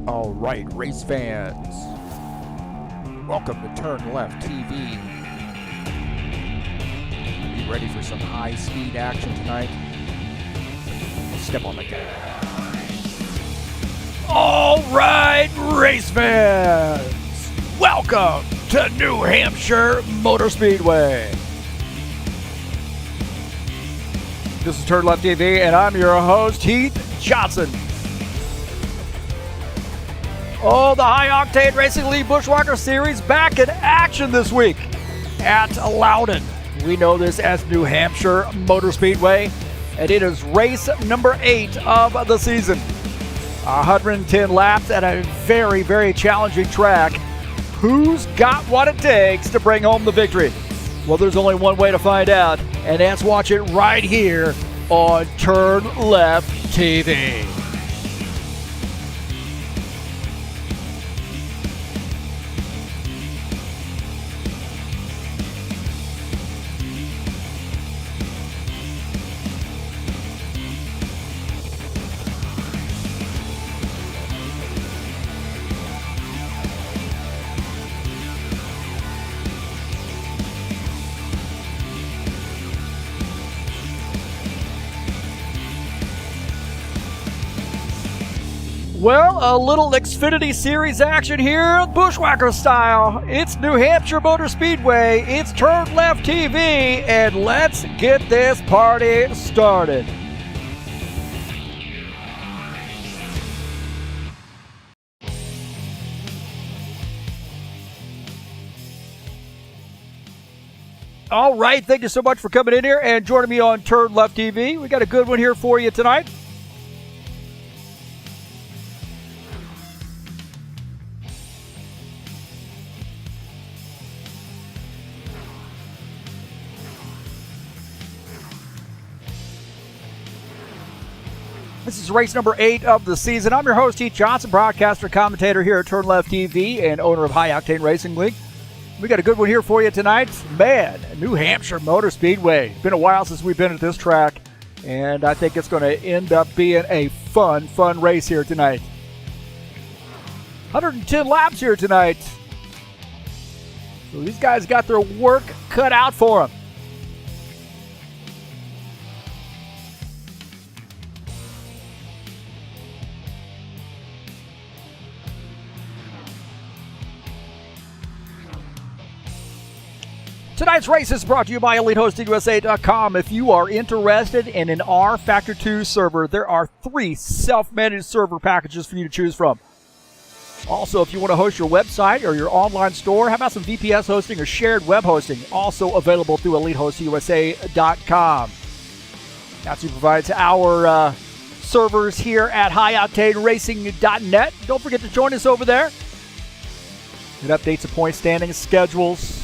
All right, race fans, welcome to TurnLeftTV. You ready for some high-speed action tonight? Step on the gas. All right, race fans, welcome to New Hampshire Motor Speedway. This is TurnLeftTV, and I'm your host, Heath Johnson. Oh, the high-octane Racing League Buschwackers Series back in action this week at Louden. We know this as New Hampshire Motor Speedway, and it is race number 8 of the season. 110 laps at a very, very challenging track. Who's got what it takes to bring home the victory? Well, there's only one way to find out, and that's watch it right here on TurnLeftTV. Well, a little Xfinity Series action here, Buschwackers style. It's New Hampshire Motor Speedway, it's TurnLeftTV, and let's get this party started. All right, thank you so much for coming in here and joining me on TurnLeftTV. We got a good one here for you tonight. This is race number 8 of the season. I'm your host, Heath Johnson, broadcaster, commentator here at TurnLeftTV and owner of High Octane Racing League. We got a good one here for you tonight. Man, New Hampshire Motor Speedway. It's been a while since we've been at this track, and I think it's going to end up being a fun race here tonight. 110 laps here tonight. So these guys got their work cut out for them. Tonight's race is brought to you by EliteHostingUSA.com. If you are interested in an rFactor 2 server, there are 3 self-managed server packages for you to choose from. Also, if you want to host your website or your online store, how about some VPS hosting or shared web hosting? Also available through EliteHostingUSA.com. That's who provides our servers here at HighOctaneRacing.net. Don't forget to join us over there. It updates the point standings, schedules,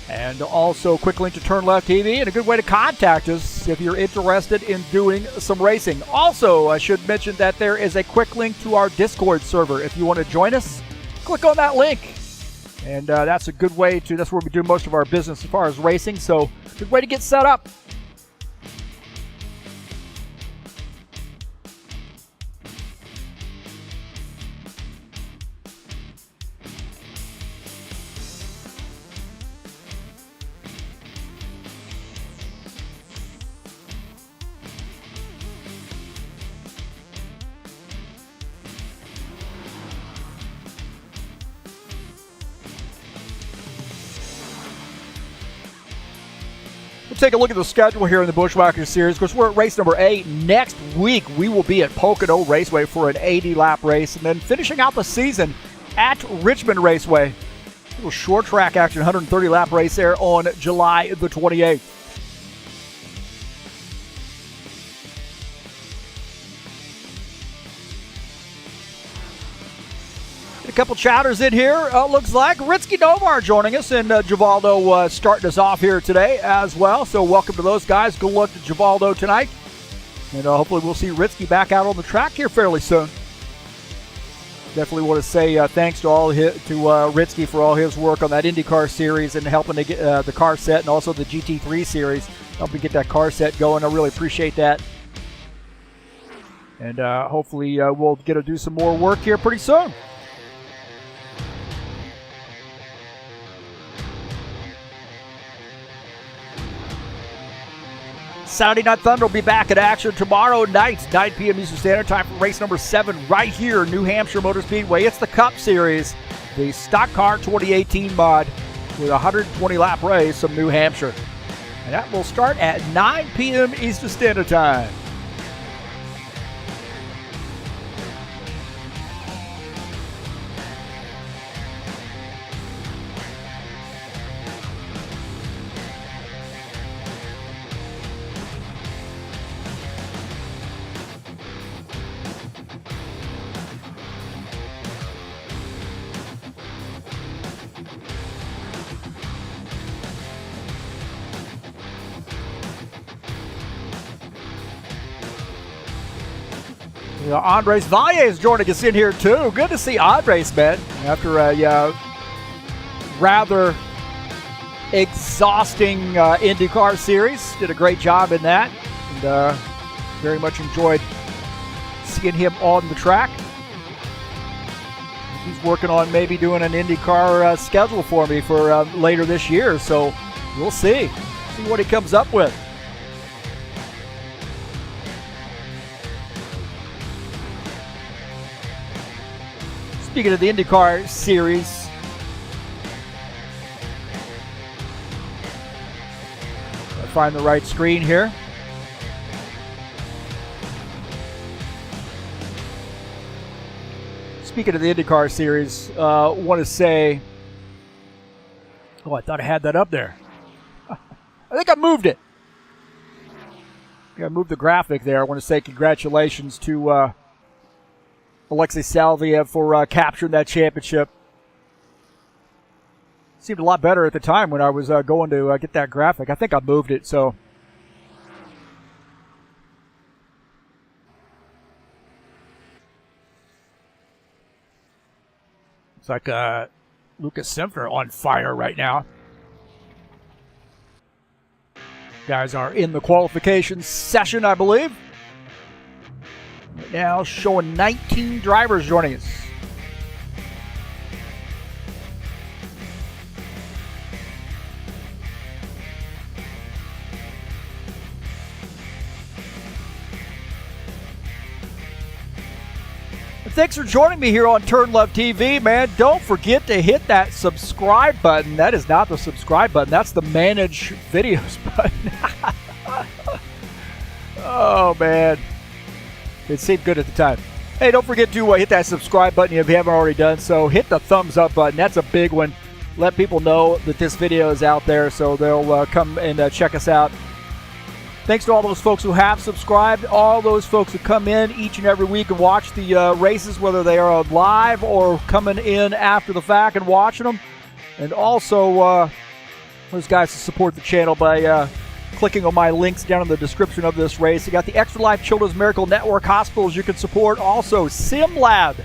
and also a quick link to TurnLeftTV and a good way to contact us if you're interested in doing some racing. Also, I should mention that there is a quick link to our Discord server. If you want to join us, click on that link. And that's a good way to, that's where we do most of our business as far as racing. So, good way to get set up. Take a look at the schedule here in the Buschwackers Series. Of course, we're at race number 8. Next week, we will be at Pocono Raceway for an 80-lap race, and then finishing out the season at Richmond Raceway. A little short track action, 130-lap race there on July the 28th. A couple chatters in here, looks like. Ritsky Nomar joining us, and Givaldo starting us off here today as well. So welcome to those guys. Good luck to Givaldo tonight. And hopefully we'll see Ritsky back out on the track here fairly soon. Definitely want to say thanks to Ritsky for all his work on that IndyCar series and helping to get the car set, and also the GT3 series, helping get that car set going. I really appreciate that. And hopefully we'll get to do some more work here pretty soon. Saturday Night Thunder will be back in action tomorrow night, 9 p.m. Eastern Standard Time for race number 7 right here, New Hampshire Motor Speedway. It's the Cup Series, the Stockcar 2018 mod with a 120-lap race of New Hampshire. And that will start at 9 p.m. Eastern Standard Time. Andres Valle is joining us in here too. Good to see Andres, man. After a rather exhausting IndyCar series, did a great job in that, and very much enjoyed seeing him on the track. He's working on maybe doing an IndyCar schedule for me for later this year, so we'll see what he comes up with. Speaking of the IndyCar series, I'll find the right screen here. Speaking of the IndyCar series, want to say, oh, I thought I had that up there. I think I moved it. I moved the graphic there. I want to say congratulations to Alexei Salviev for capturing that championship. Seemed a lot better at the time when I was going to get that graphic. I think I moved it, so. It's like Lucas Simpner on fire right now. Guys are in the qualification session, I believe. Right now showing 19 drivers joining us. Thanks for joining me here on TurnLeftTV, man. Don't forget to hit that subscribe button. That is not the subscribe button. That's the manage videos button. Oh, man. It seemed good at the time. Hey, don't forget to hit that subscribe button if you haven't already done so. Hit the thumbs up button. That's a big one. Let people know that this video is out there so they'll come and check us out. Thanks to all those folks who have subscribed, all those folks who come in each and every week and watch the races, whether they are live or coming in after the fact and watching them. And also those guys who support the channel by clicking on my links down in the description of this race. You got the Extra Life Children's Miracle Network hospitals you can support. Also, SimLab.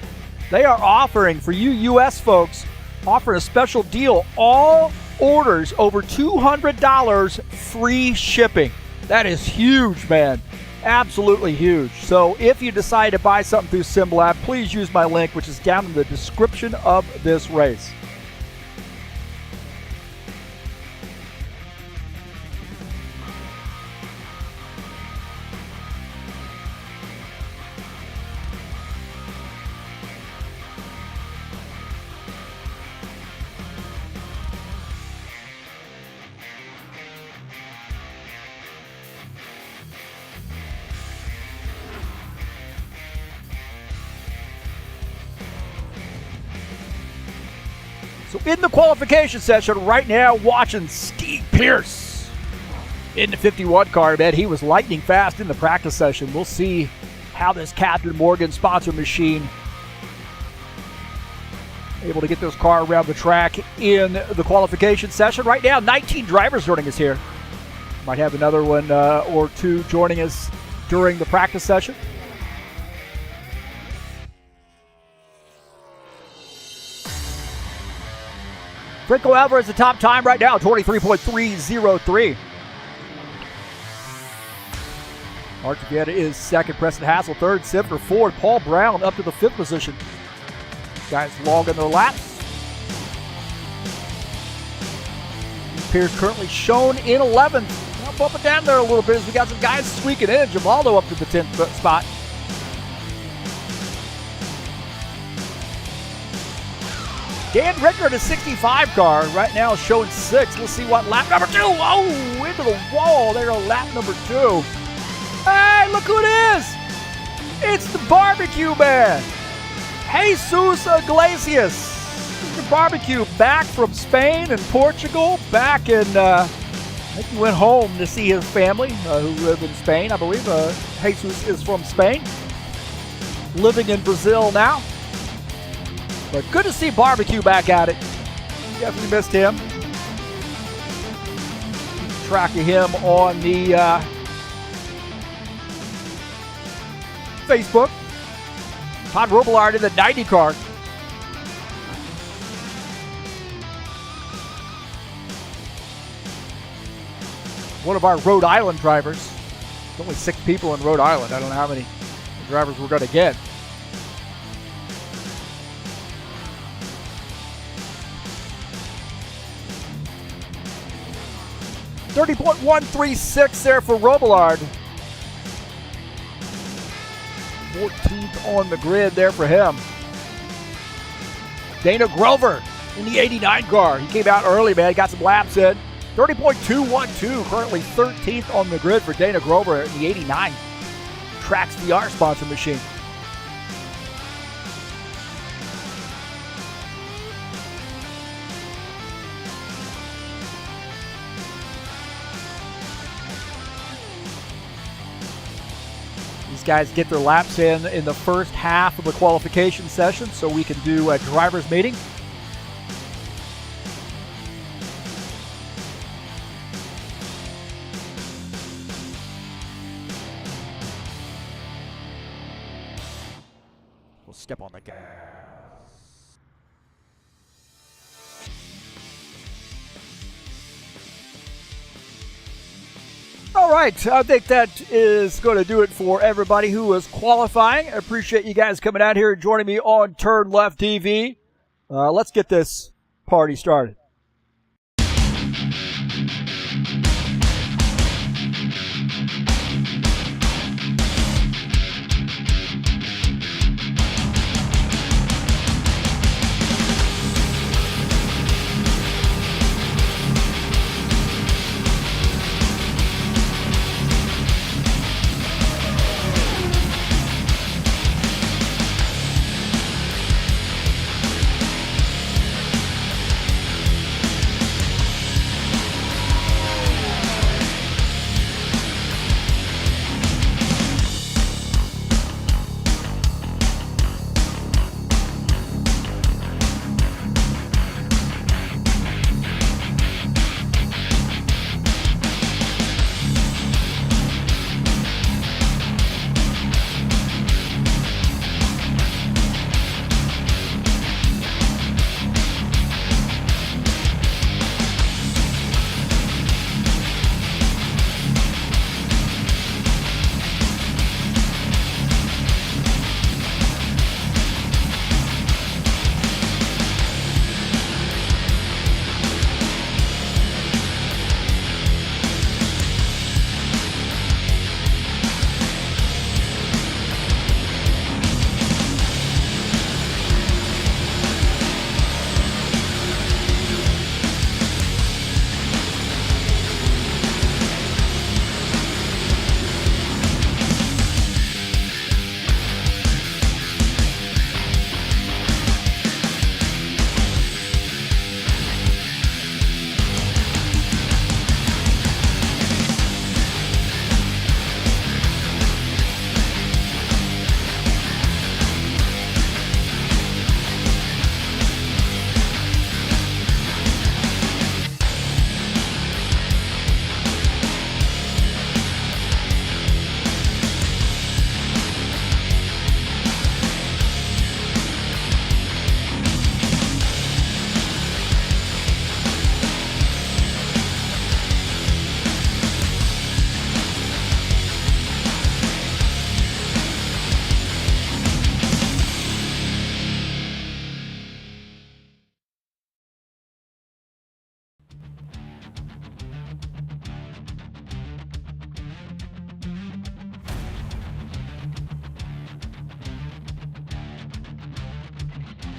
They are offering, for you U.S. folks, offering a special deal. All orders over $200 free shipping. That is huge, man. Absolutely huge. So if you decide to buy something through SimLab, please use my link, which is down in the description of this race. So in the qualification session right now, watching Steve Pierce in the 51 car, man. He was lightning fast in the practice session. We'll see how this Captain Morgan sponsor machine able to get this car around the track in the qualification session. Right now, 19 drivers joining us here. Might have another one or two joining us during the practice session. Franco Alvarez, the top time right now, 23.303. Mark Vieta is second, Preston Hassel third, Sifter fourth, Paul Brown up to the fifth position. Guys logging their laps. Pierce currently shown in 11th. Now bump it down there a little bit as we got some guys squeaking in. Givaldo up to the 10th spot. Dan Rickard, a 65 car, right now showing 6th. Let's see what lap number 2. Oh, into the wall there on lap number 2. Hey, look who it is. It's the barbecue man, Jesus Iglesias. Mr. Barbecue back from Spain and Portugal. Back in, I think he went home to see his family who live in Spain, I believe. Jesus is from Spain. Living in Brazil now. But good to see Barbecue back at it. Definitely missed him. Keep track of him on the Facebook. Todd Robillard in the 90 car. One of our Rhode Island drivers. There's only 6 people in Rhode Island. I don't know how many drivers we're going to get. .136 there for Robillard. 14th on the grid there for him. Dana Grover in the 89 car. He came out early, man. Got some laps in. 30.212. Currently 13th on the grid for Dana Grover in the 89. Tracks VR sponsor machine. Guys get their laps in the first half of the qualification session so we can do a driver's meeting. We'll step on the gas. All right, I think that is going to do it for everybody who is qualifying. I appreciate you guys coming out here and joining me on TurnLeftTV. Let's get this party started.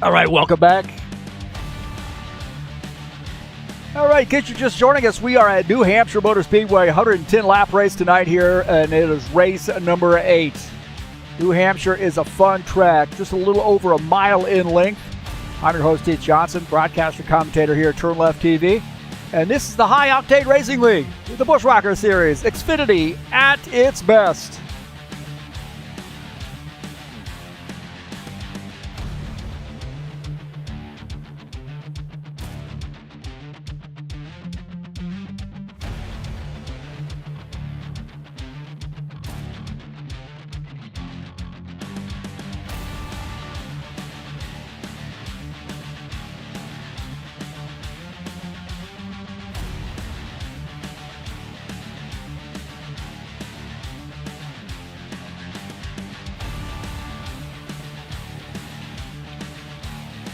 All right, welcome back. All right, in case you're just joining us, we are at New Hampshire Motor Speedway, 110-lap race tonight here, and it is race number 8. New Hampshire is a fun track, just a little over a mile in length. I'm your host, Heath Johnson, broadcaster commentator here at TurnLeftTV, and this is the High Octane Racing League, the Buschwackers Series, Xfinity at its best.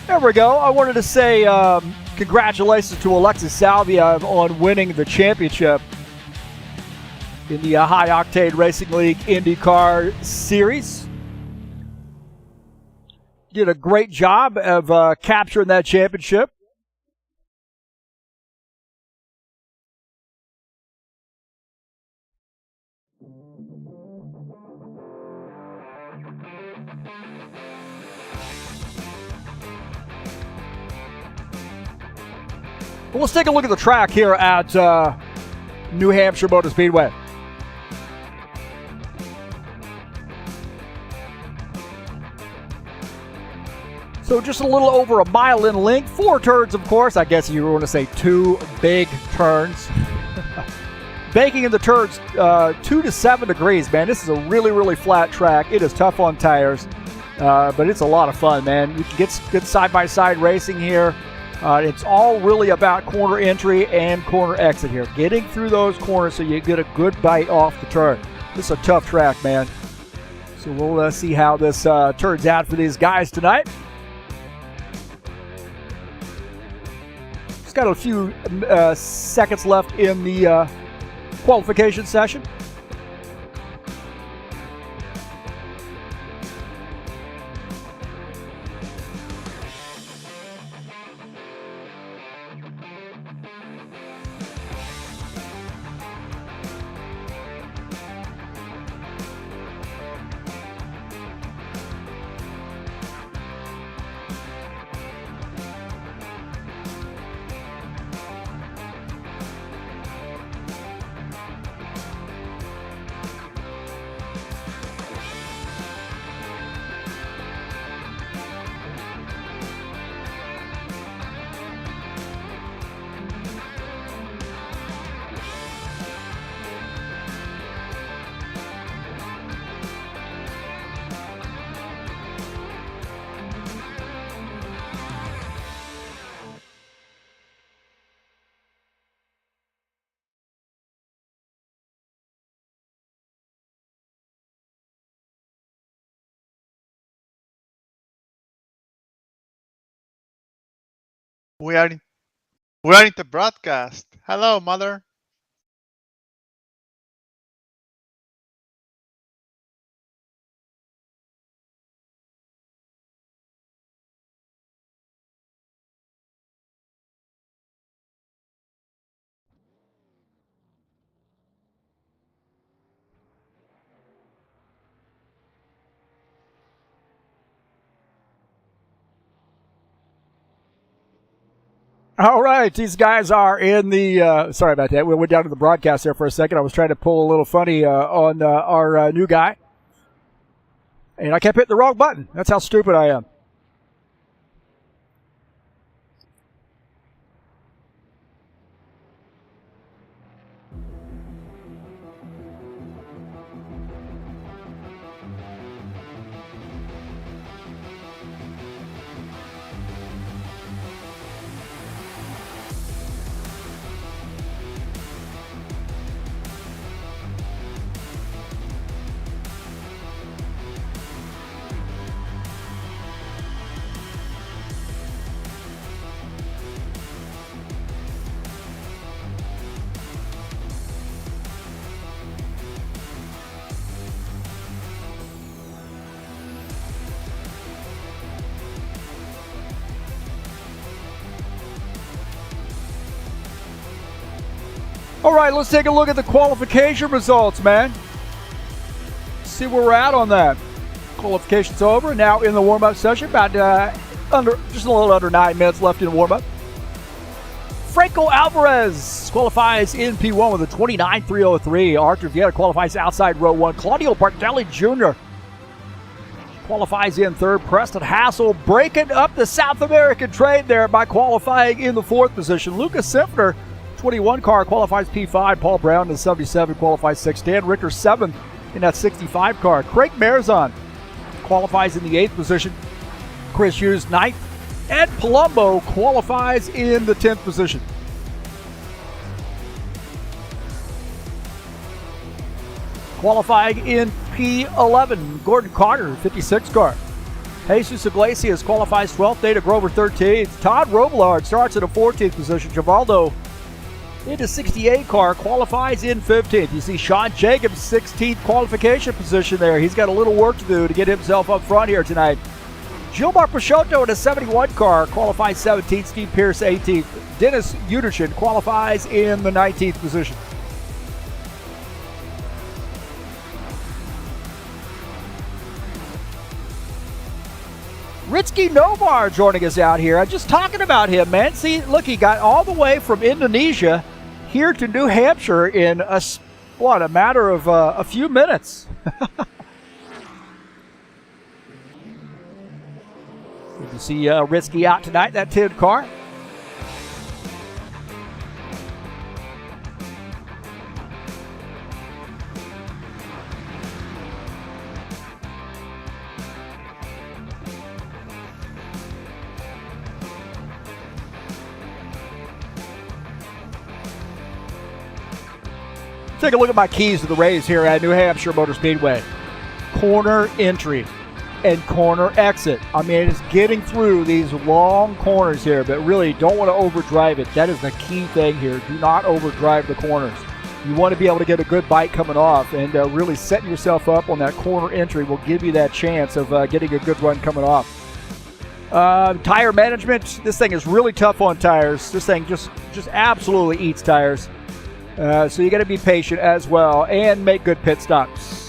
There we go. I wanted to say congratulations to Alexis Salvia on winning the championship in the High Octane Racing League IndyCar Series. Did a great job of capturing that championship. Well, let's take a look at the track here at New Hampshire Motor Speedway. So just a little over a mile in length, 4 turns, of course. I guess you want to say 2 big turns. Baking in the turns 2 to 7 degrees, man. This is a really, really flat track. It is tough on tires, but it's a lot of fun, man. You can get good side-by-side racing here. It's all really about corner entry and corner exit here. Getting through those corners so you get a good bite off the turn. This is a tough track, man. So we'll see how this turns out for these guys tonight. Just got a few seconds left in the qualification session. We are in the broadcast. Hello, mother. All right, these guys are in the, sorry about that. We went down to the broadcast there for a second. I was trying to pull a little funny on our new guy. And I kept hitting the wrong button. That's how stupid I am. All right, let's take a look at the qualification results, man. See where we're at on that. Qualification's over. Now in the warm-up session, about just a little under 9 minutes left in warm-up. Franco Alvarez qualifies in P1 with a 29.303. Arthur Vieta qualifies outside row 1. Claudio Bardelli Jr. qualifies in third. Preston Hassel breaking up the South American trade there by qualifying in the 4th position. Lucas Simpner, 21 car, qualifies P5. Paul Brown in the 77 qualifies 6th. Dan Richter 7th in that 65 car. Craig Marzon qualifies in the 8th position. Chris Hughes 9th. Ed Palumbo qualifies in the 10th position. Qualifying in P11, Gordon Carter, 56 car. Jesus Iglesias qualifies 12th, Data Grover 13th. Todd Robillard starts in the 14th position. Givaldo into 68 car, qualifies in 15th. You see Sean Jacobs, 16th qualification position there. He's got a little work to do to get himself up front here tonight. Gilmar Peixoto in a 71 car qualifies 17th. Steve Pierce 18th. Dennis Uderchin qualifies in the 19th position. Rizky Novar joining us out here. I'm just talking about him, man. See, look, he got all the way from Indonesia here to New Hampshire in a matter of a few minutes. Good to see Rizky out tonight, that 10 car. Take a look at my keys to the race here at New Hampshire Motor Speedway. Corner entry and corner exit. I mean, it's getting through these long corners here, but really don't want to overdrive it. That is the key thing here. Do not overdrive the corners. You want to be able to get a good bite coming off, and really setting yourself up on that corner entry will give you that chance of getting a good run coming off. Tire management, this thing is really tough on tires. This thing just absolutely eats tires. So you got to be patient as well and make good pit stops.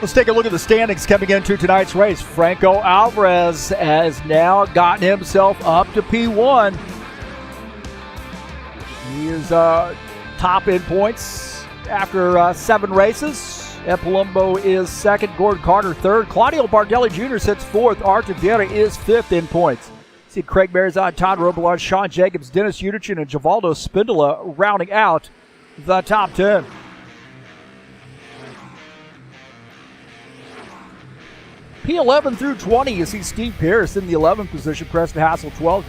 Let's take a look at the standings coming into tonight's race. Franco Alvarez has now gotten himself up to P1. He is top in points after 7 races. Ed Palumbo is second. Gordon Carter third. Claudio Bardelli Jr. sits fourth. Arthur Vieta is fifth in points. See Craig Marzon, Todd Robillard, Sean Jacobs, Dennis Uderchin, and Givaldo Spindola rounding out the top 10. P11 through 20, you see Steve Pierce in the 11th position, Preston Hassel 12th,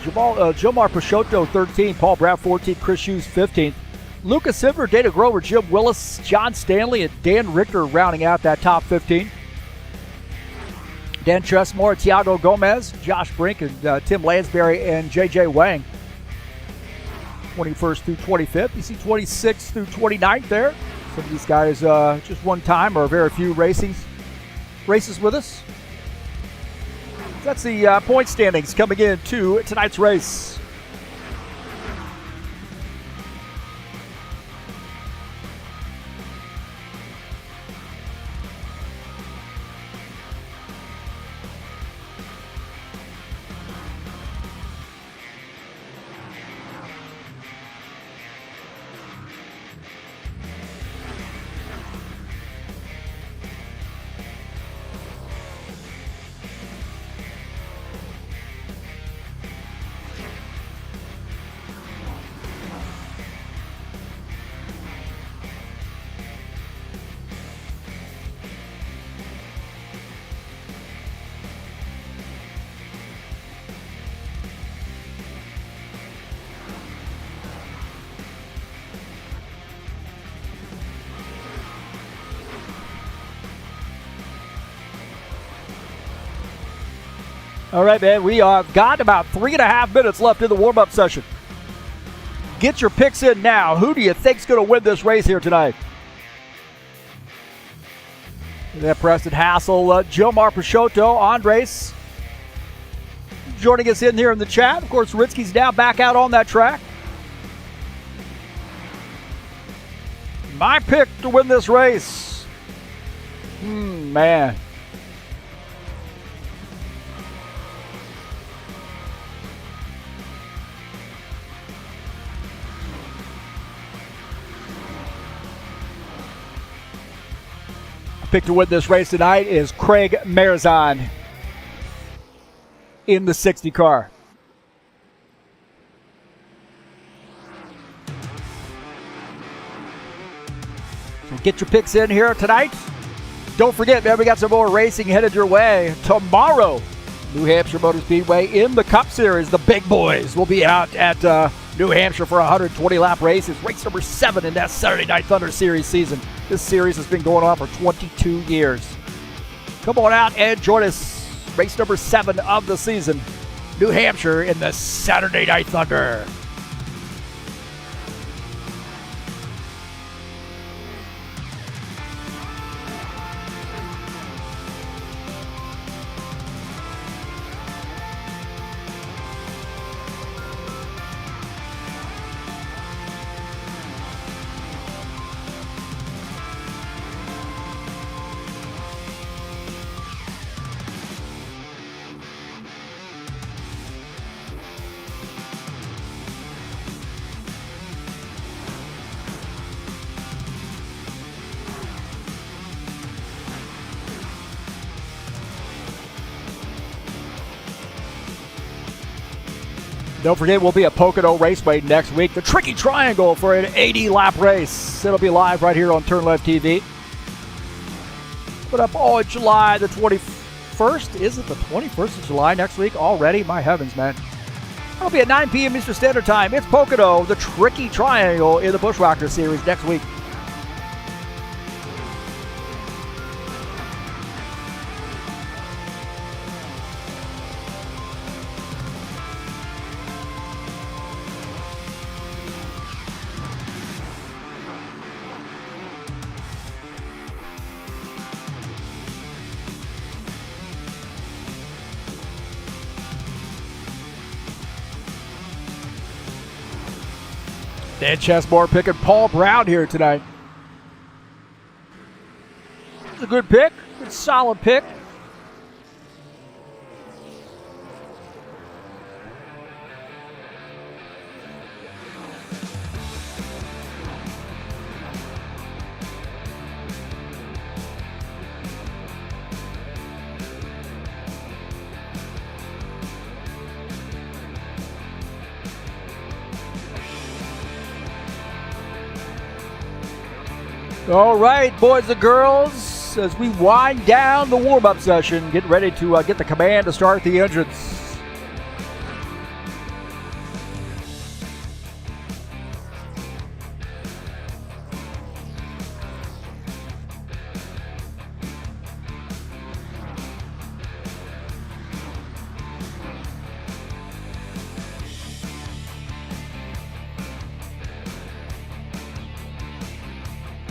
Gilmar Peixoto 13th, Paul Brown 14th, Chris Hughes 15th, Lucas Silver, Data Grover, Jim Willis, John Stanley, and Dan Richter rounding out that top 15. Dan Tressmore, Tiago Gomez, Josh Brink, and Tim Lansbury and J.J. Wang. 21st through 25th. You see 26th through 29th there. Some of these guys just one time or very few races with us. That's the point standings coming into tonight's race. All right, man. We got about 3.5 minutes left in the warm-up session. Get your picks in now. Who do you think's going to win this race here tonight? Yeah, Preston Hassel, Gilmar Peixoto, Andres joining us in here in the chat. Of course, Ritzky's now back out on that track. My pick to win this race. Man. Pick to win this race tonight is Craig Marizan in the 60 car. So get your picks in here tonight. Don't forget, man, we got some more racing headed your way tomorrow. New Hampshire Motor Speedway in the Cup Series. The big boys will be out at New Hampshire for 120-lap races. Race number 7 in that Saturday Night Thunder Series season. This series has been going on for 22 years. Come on out and join us. Race number 7 of the season. New Hampshire in the Saturday Night Thunder. Don't forget, we'll be at Pocono Raceway next week. The Tricky Triangle for an 80-lap race. It'll be live right here on TurnLeftTV. Put up on July the 21st. Is it the 21st of July next week already? My heavens, man. It'll be at 9 p.m. Eastern Standard Time. It's Pocono, the Tricky Triangle in the Buschwackers series next week. Dan Chessmore picking Paul Brown here tonight. It's a good pick. Good solid pick. All right, boys and girls, as we wind down the warm-up session, get ready to get the command to start the engines.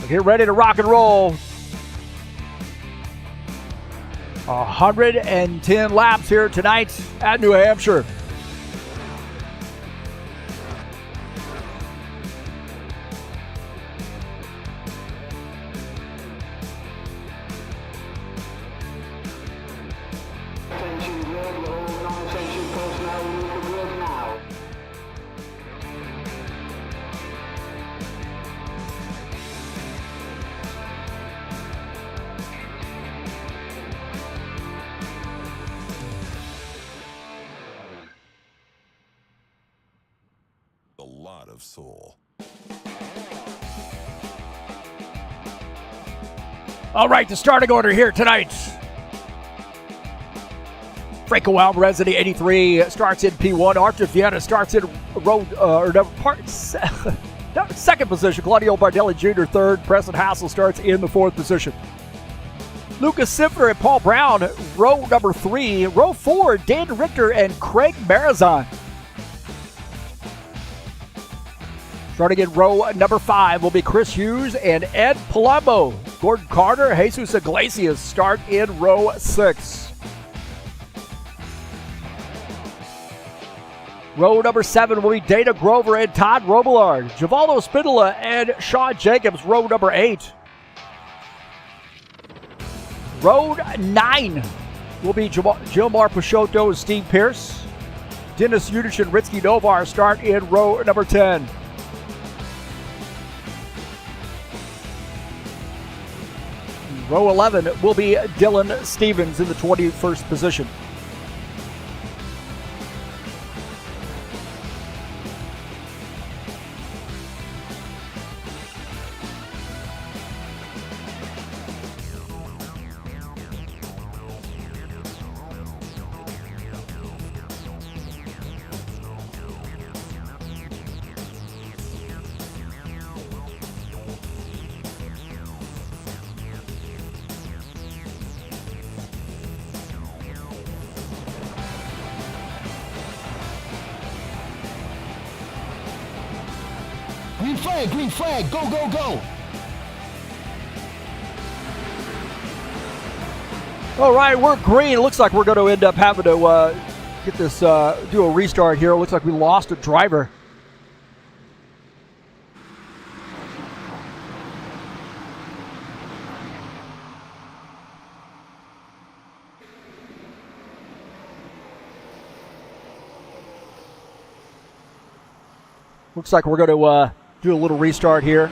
Get ready to rock and roll. 110 laps here tonight at New Hampshire. Soul. All right, the starting order here tonight. Franco Alvarez in the 83 starts in P1. Arthur Viana starts in second position. Claudio Bardelli Jr. third. Preston Hassel starts in the 4th position. Lucas Siffer and Paul Brown, row number 3. Row 4, Dan Richter and Craig Marazon. Starting in row number 5 will be Chris Hughes and Ed Palumbo. Gordon Carter, Jesus Iglesias start in row 6. Row number 7 will be Dana Grover and Todd Robillard. Givaldo Spindola and Sean Jacobs, row number 8. Row 9 will be Gilmar Peixoto and Steve Pierce. Dennis Udich and Ritsky Novar start in row number 10. Row 11 will be Dylan Stevens in the 21st position. Green flag, go, go, go. All right, we're green. It looks like we're going to end up having to get this, do a restart here. It looks like we lost a driver. Looks like we're going to do a little restart here.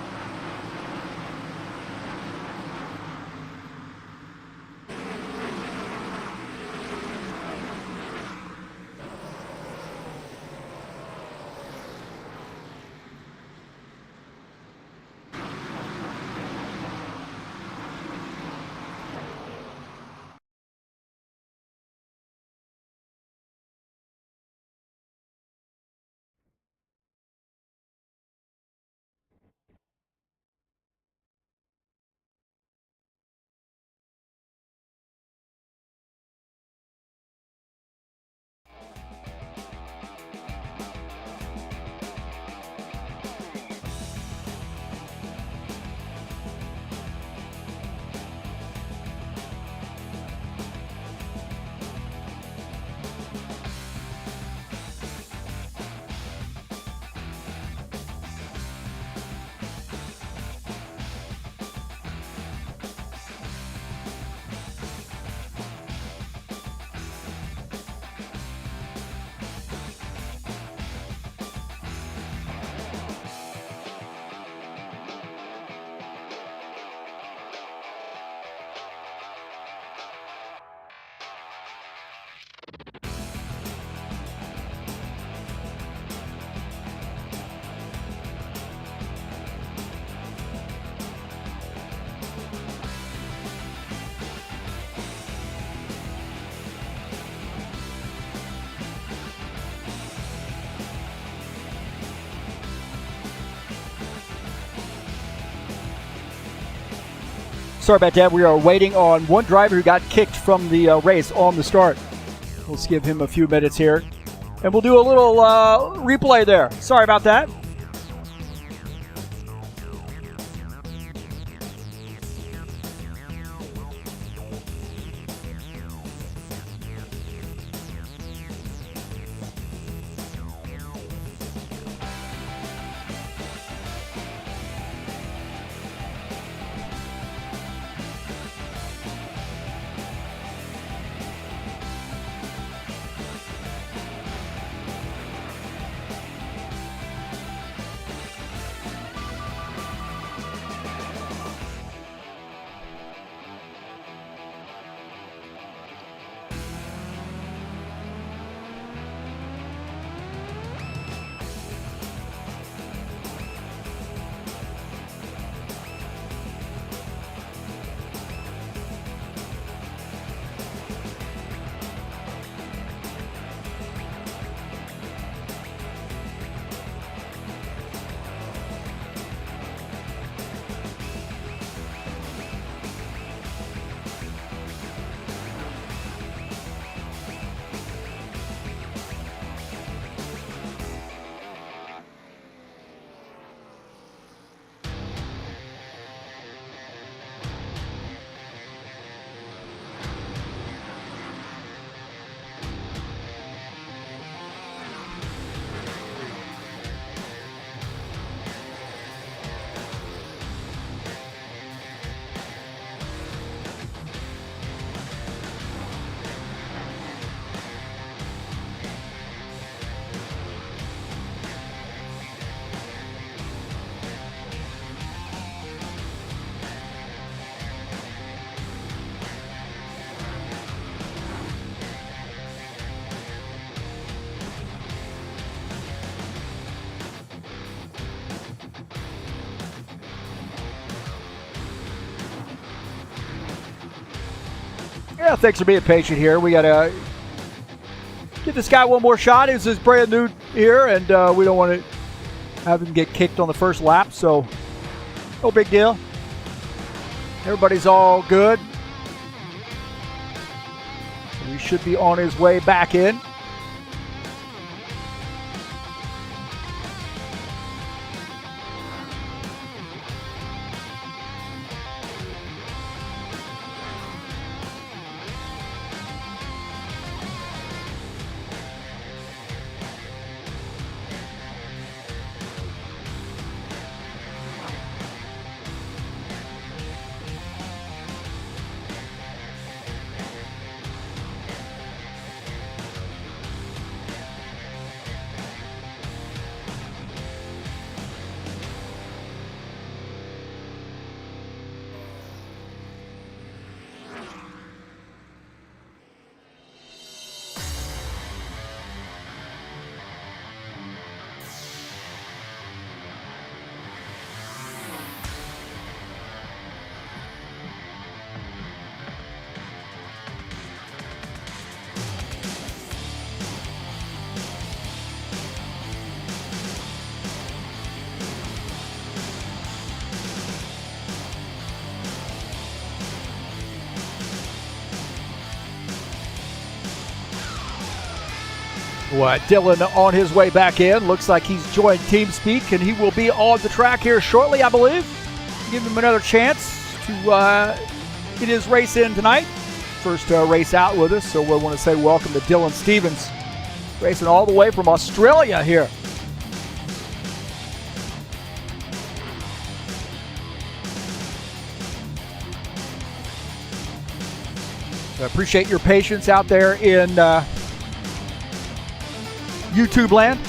Sorry about that. We are waiting on one driver who got kicked from the race on the start. Let's give him a few minutes here. And we'll do a little replay there. Sorry about that. Yeah, thanks for being patient here. We got to give this guy one more shot. He's just brand new here, and we don't want to have him get kicked on the first lap, so no big deal. Everybody's all good. He should be on his way back in. Dylan on his way back in. Looks like he's joined TeamSpeak, and he will be on the track here shortly, I believe. Give him another chance to get his race in tonight. First race out with us, so we want to say welcome to Dylan Stevens, racing all the way from Australia here. I appreciate your patience out there in YouTube land.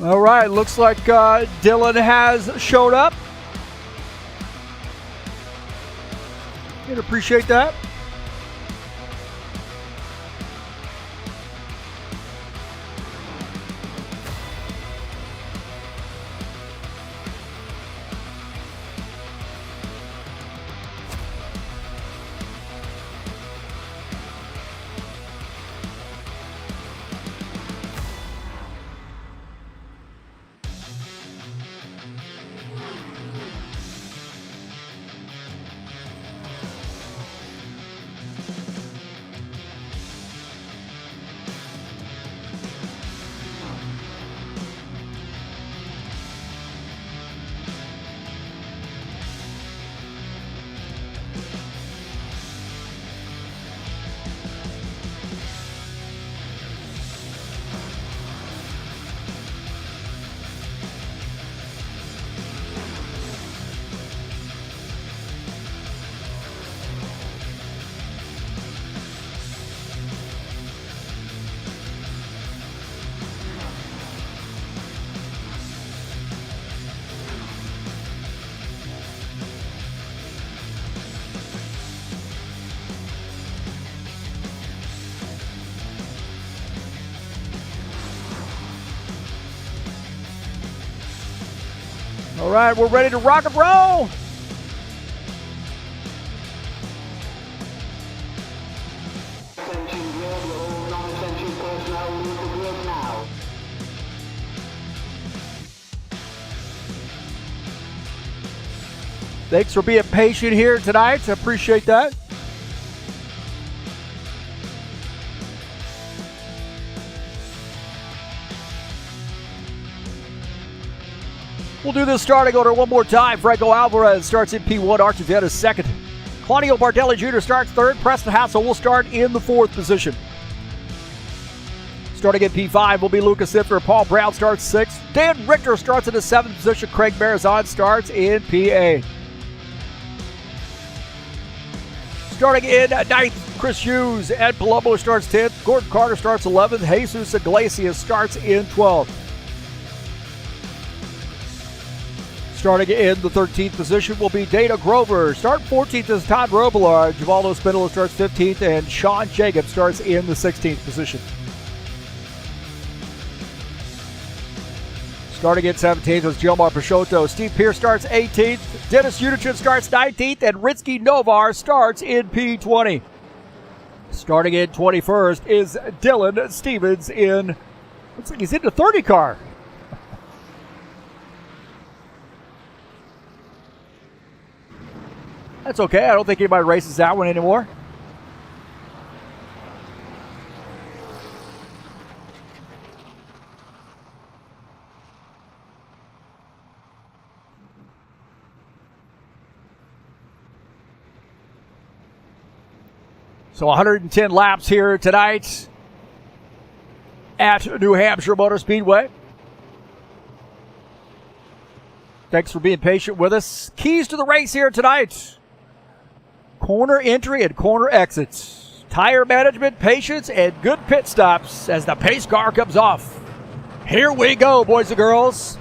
All right, looks like Dylan has showed up. I'd appreciate that. All right, we're ready to rock and roll. Thanks for being patient here tonight. I appreciate that. We'll do this starting order one more time. Franco Alvarez starts in P1, Archie Vieta second. Claudio Bardelli Jr. starts third. Preston Hassel will start in the fourth position. Starting in P5 will be Lucas Sifter. Paul Brown starts sixth. Dan Richter starts in the seventh position. Craig Marizon starts in PA. Starting in ninth, Chris Hughes. Ed Palumbo starts 10th. Gordon Carter starts 11th. Jesus Iglesias starts in 12th. Starting in the 13th position will be Dana Grover. Starting 14th is Todd Robillard. Givaldo Spindola starts 15th, and Sean Jacob starts in the 16th position. Starting in 17th was Gilmar Peixoto. Steve Pierce starts 18th. Dennis Unichin starts 19th, and Ritzky Novar starts in P20. Starting in 21st is Dylan Stevens in, looks like he's in the 30 car. That's okay. I don't think anybody races that one anymore. So 110 laps here tonight at New Hampshire Motor Speedway. Thanks for being patient with us. Keys to the race here tonight. Corner entry and corner exits. Tire management, patience, and good pit stops as the pace car comes off. Here we go, boys and girls.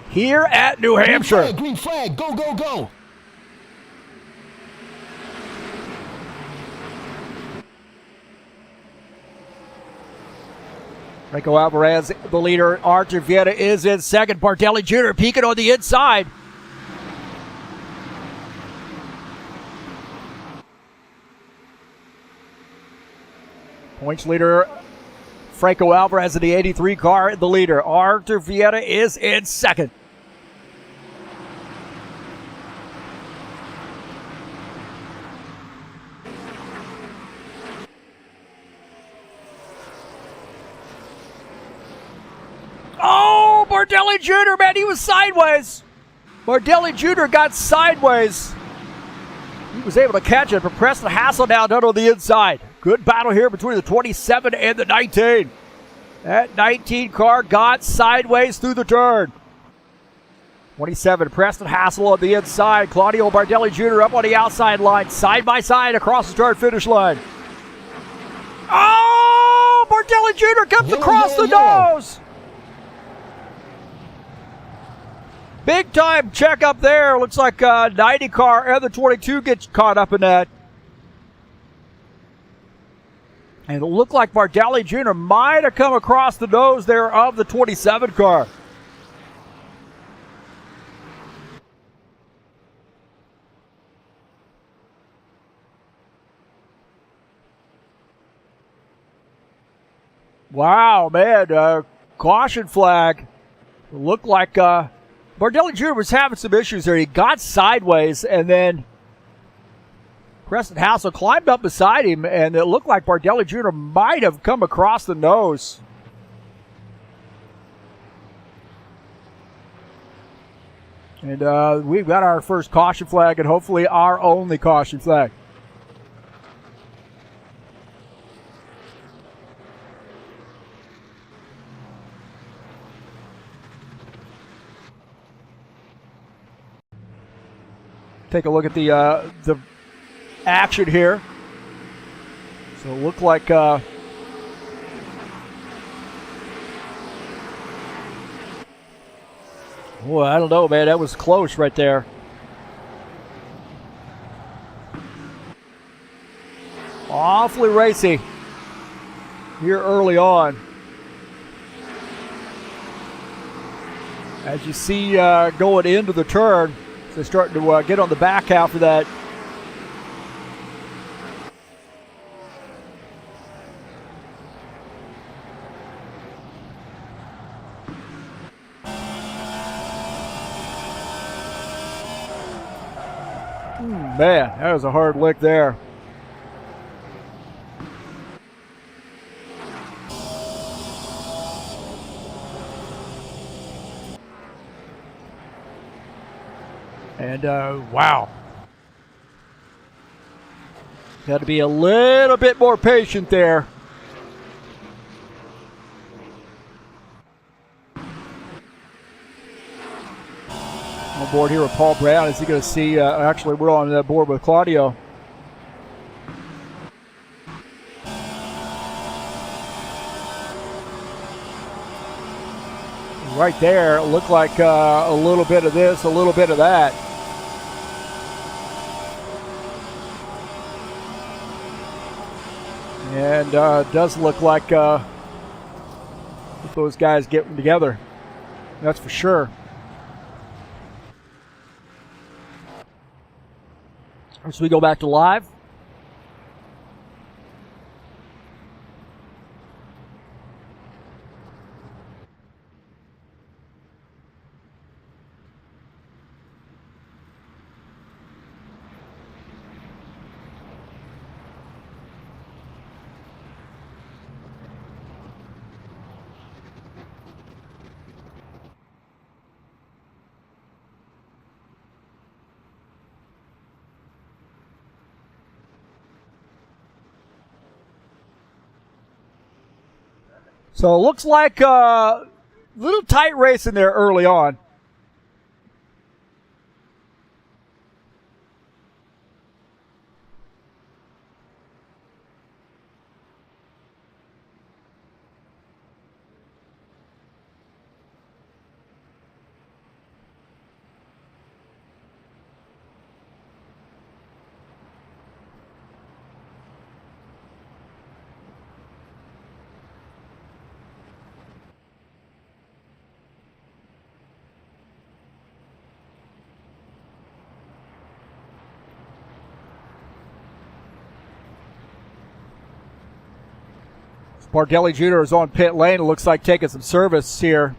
Here at New Hampshire. Green flag, go, go, go. Franco Alvarez, the leader. Archie Vieta is in second. Bardelli Jr. peeking on the inside. Points leader, Franco Alvarez in the 83 car, the leader. Arthur Vieta is in second. Oh, Bardelli Jr., man, he was sideways. Bardelli Jr. got sideways. He was able to catch it, but Preston Hassel now done on the inside. Good battle here between the 27 and the 19. That 19 car got sideways through the turn. 27, Preston Hassel on the inside. Claudio Bardelli Jr. up on the outside line, side by side across the start finish line. Oh, Bardelli Jr. comes across the nose. Big time check up there. Looks like 90 car and the 22 gets caught up in that. And it looked like Bardelli Jr. might have come across the nose there of the 27 car. Wow, man. Caution flag. It looked like Bardelli Jr. was having some issues there. He got sideways, and then Preston Hassel climbed up beside him, and it looked like Bardelli Jr. might have come across the nose. And we've got our first caution flag, and hopefully our only caution flag. Take a look at the action here. So it looked like oh, I don't know, man. That was close right there. Awfully racy here early on. As you see going into the turn, they're starting to get on the back half of that. Man, that was a hard lick there. And wow. Got to be a little bit more patient there. On board here with Paul Brown. Is he going to see? Actually, we're on that board with Claudio. Right there, it looked like a little bit of this, a little bit of that. And does look like those guys getting together. That's for sure. So we go back to live. So it looks like a little tight race in there early on. Bardelli Jr. is on pit lane. It looks like taking some service here.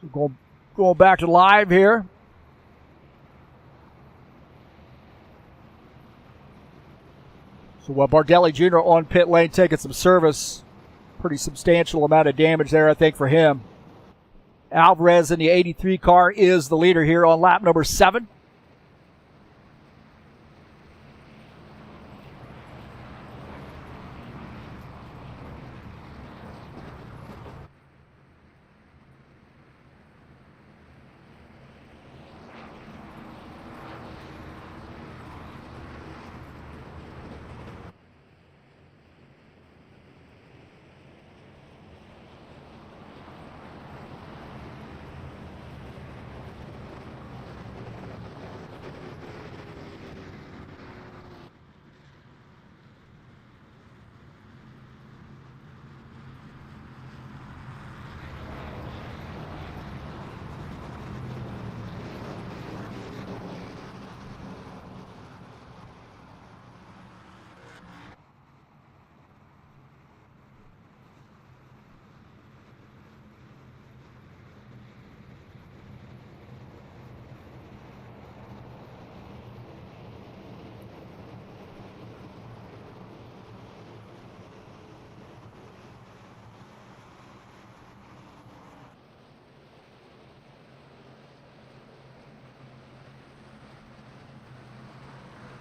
So going back to live here. So Bardelli Jr. on pit lane taking some service. Pretty substantial amount of damage there, I think, for him. Alvarez in the 83 car is the leader here on lap number 7.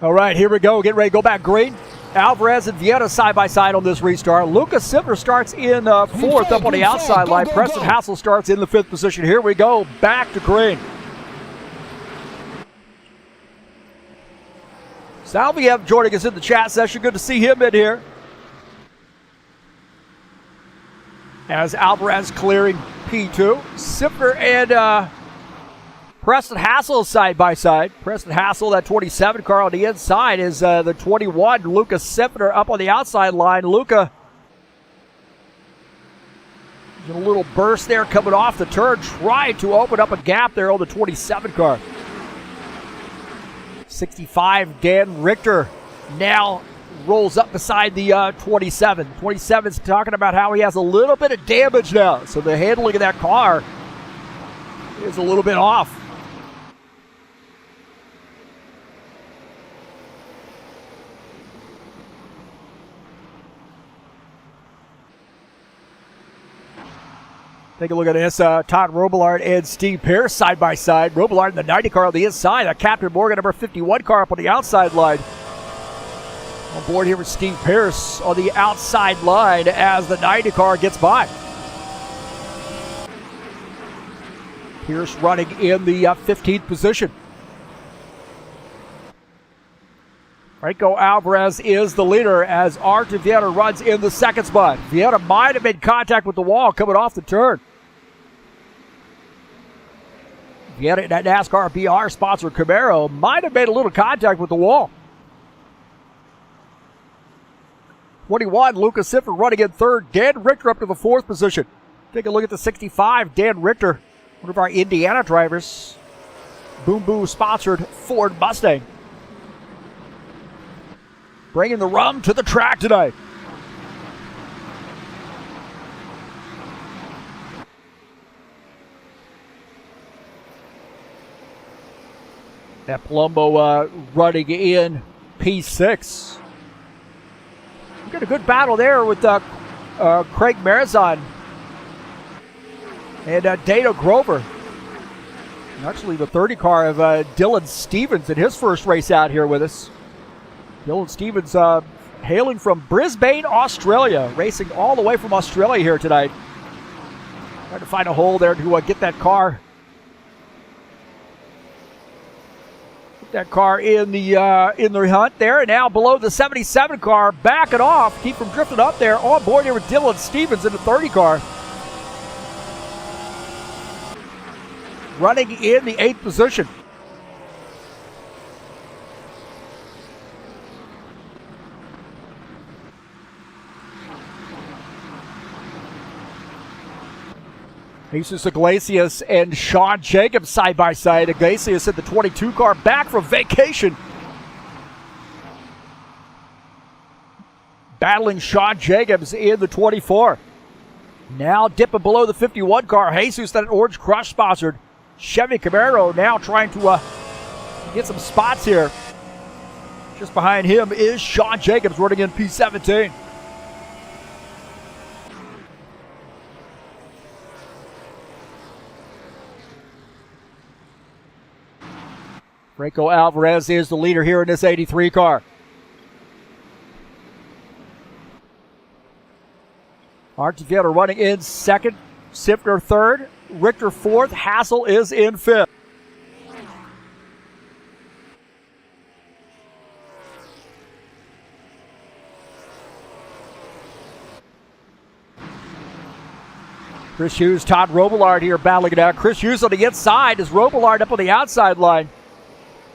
All right, here we go. Get ready to go back green. Alvarez and Vieira side by side on this restart. Lucas Silver starts in fourth up on the outside line. Preston Hassel starts in the 5th position. Here we go. Back to green. Salviev joining us in the chat session. Good to see him in here. as Alvarez clearing P2. Sifner and Preston Hassel side by side. Preston Hassel, that 27 car on the inside, is the 21. Luca Sifner up on the outside line. Luca, a little burst there coming off the turn, trying to open up a gap there on the 27 car. 65, Dan Richter now rolls up beside the 27. 27's talking about how he has a little bit of damage now, so the handling of that car is a little bit off. Take a look at this. Todd Robillard and Steve Pierce side by side. Robillard in the 90 car on the inside. Captain Morgan, number 51 car up on the outside line. On board here with Steve Pierce on the outside line as the 90 car gets by. Pierce running in the 15th position. Franco Alvarez is the leader as Artur Vieira runs in the second spot. Vieira might have made contact with the wall coming off the turn. Vieira in that NASCAR BR sponsor Camaro might have made a little contact with the wall. 21, Lucas Siffer running in third. Dan Richter up to the fourth position. Take a look at the 65, Dan Richter, one of our Indiana drivers. Boom Boo sponsored Ford Mustang. Bringing the rum to the track tonight. That Palumbo running in P6. We got a good battle there with Craig Marizon and Dana Grover. And actually the 30 car of Dylan Stevens in his first race out here with us. Dylan Stevens hailing from Brisbane, Australia, racing all the way from Australia here tonight. Trying to find a hole there to get that car. Get that car in the hunt there, and now below the 77 car, backing off, keep from drifting up there. On board here with Dylan Stevens in the 30 car. Running in the 8th position. Jesus Iglesias and Sean Jacobs side by side. Iglesias in the 22 car back from vacation. Battling Sean Jacobs in the 24. Now dipping below the 51 car. Jesus, that Orange Crush sponsored Chevy Camaro, now trying to get some spots here. Just behind him is Sean Jacobs running in P17. Franco Alvarez is the leader here in this 83 car. Artur Vieira running in second, Sifner third, Richter fourth, Hassel is in fifth. Chris Hughes, Todd Robillard here battling it out. Chris Hughes on the inside as Robillard up on the outside line.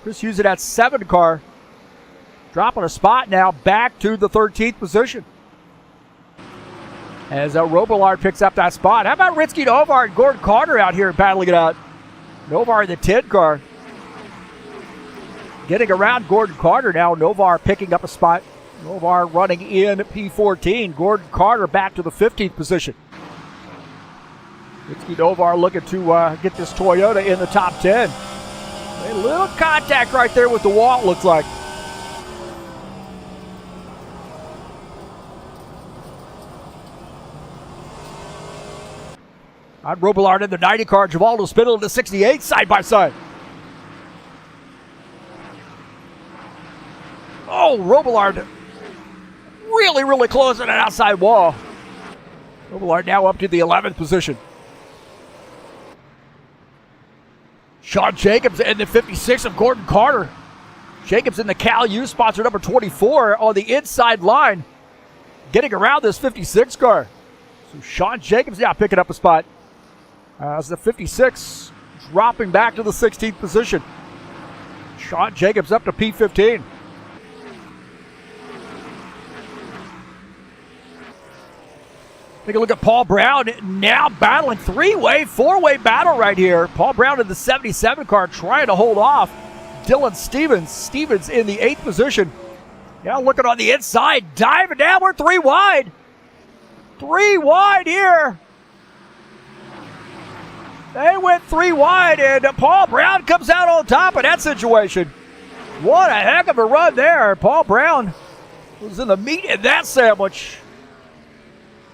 Chris Hughes in that 7 car. Dropping a spot now back to the 13th position. As Robillard picks up that spot. How about Ritzky Novar and Gordon Carter out here battling it out? Novar in the 10 car. Getting around Gordon Carter now. Novar picking up a spot. Novar running in P14. Gordon Carter back to the 15th position. Ritzky Novar looking to get this Toyota in the top 10. A little contact right there with the wall, it looks like. On Robillard in the 90 car, Givaldo Spindle in the 68 side by side. Oh, Robillard really close to that outside wall. Robillard now up to the 11th position. Sean Jacobs in the 56 of Gordon Carter. Jacobs in the Cal U sponsor number 24 on the inside line. Getting around this 56 car. So Sean Jacobs now picking up a spot. As the 56 dropping back to the 16th position. Sean Jacobs up to P15. Take a look at Paul Brown now battling three-way, four-way battle right here. Paul Brown in the 77 car trying to hold off Dylan Stevens. Stevens in the 8th position. Now looking on the inside, diving down. We're three wide. Three wide here. They went three wide, and Paul Brown comes out on top of that situation. What a heck of a run there. Paul Brown was in the meat in that sandwich.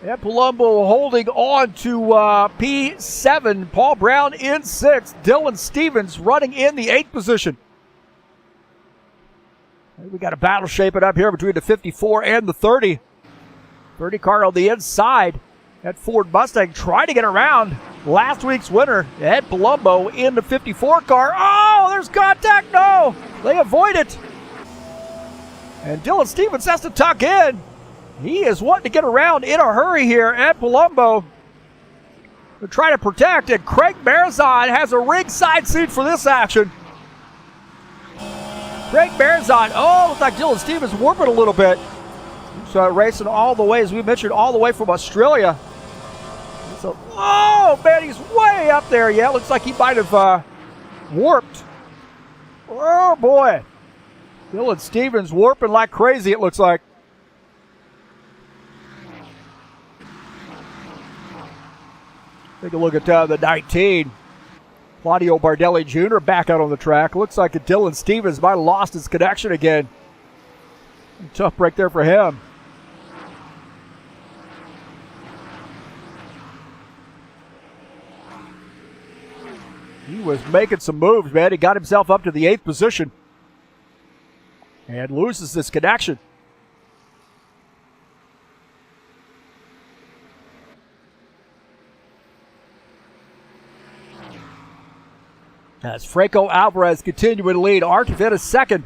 And Palumbo holding on to P7. Paul Brown in 6th. Dylan Stevens running in the 8th position. We got a battle shaping up here between the 54 and the 30. 30 car on the inside. That Ford Mustang trying to get around last week's winner, Ed Palumbo, in the 54 car. Oh, there's contact. No, they avoid it. And Dylan Stevens has to tuck in. He is wanting to get around in a hurry here. Ed Palumbo to try to protect, and Craig Marizon has a ringside seat for this action. Craig Marizon, looks like Dylan Stevens warping a little bit. So racing all the way, as we mentioned, all the way from Australia. So, oh man, he's way up there. Yeah, looks like he might have warped. Oh boy. Dylan Stevens warping like crazy, it looks like. Take a look at the 19. Claudio Bardelli Jr. back out on the track. Looks like Dylan Stevens might have lost his connection again. Tough break there for him. He was making some moves, man. He got himself up to the 8th position. And loses this connection. As Franco Alvarez continuing to lead. Artevin is second.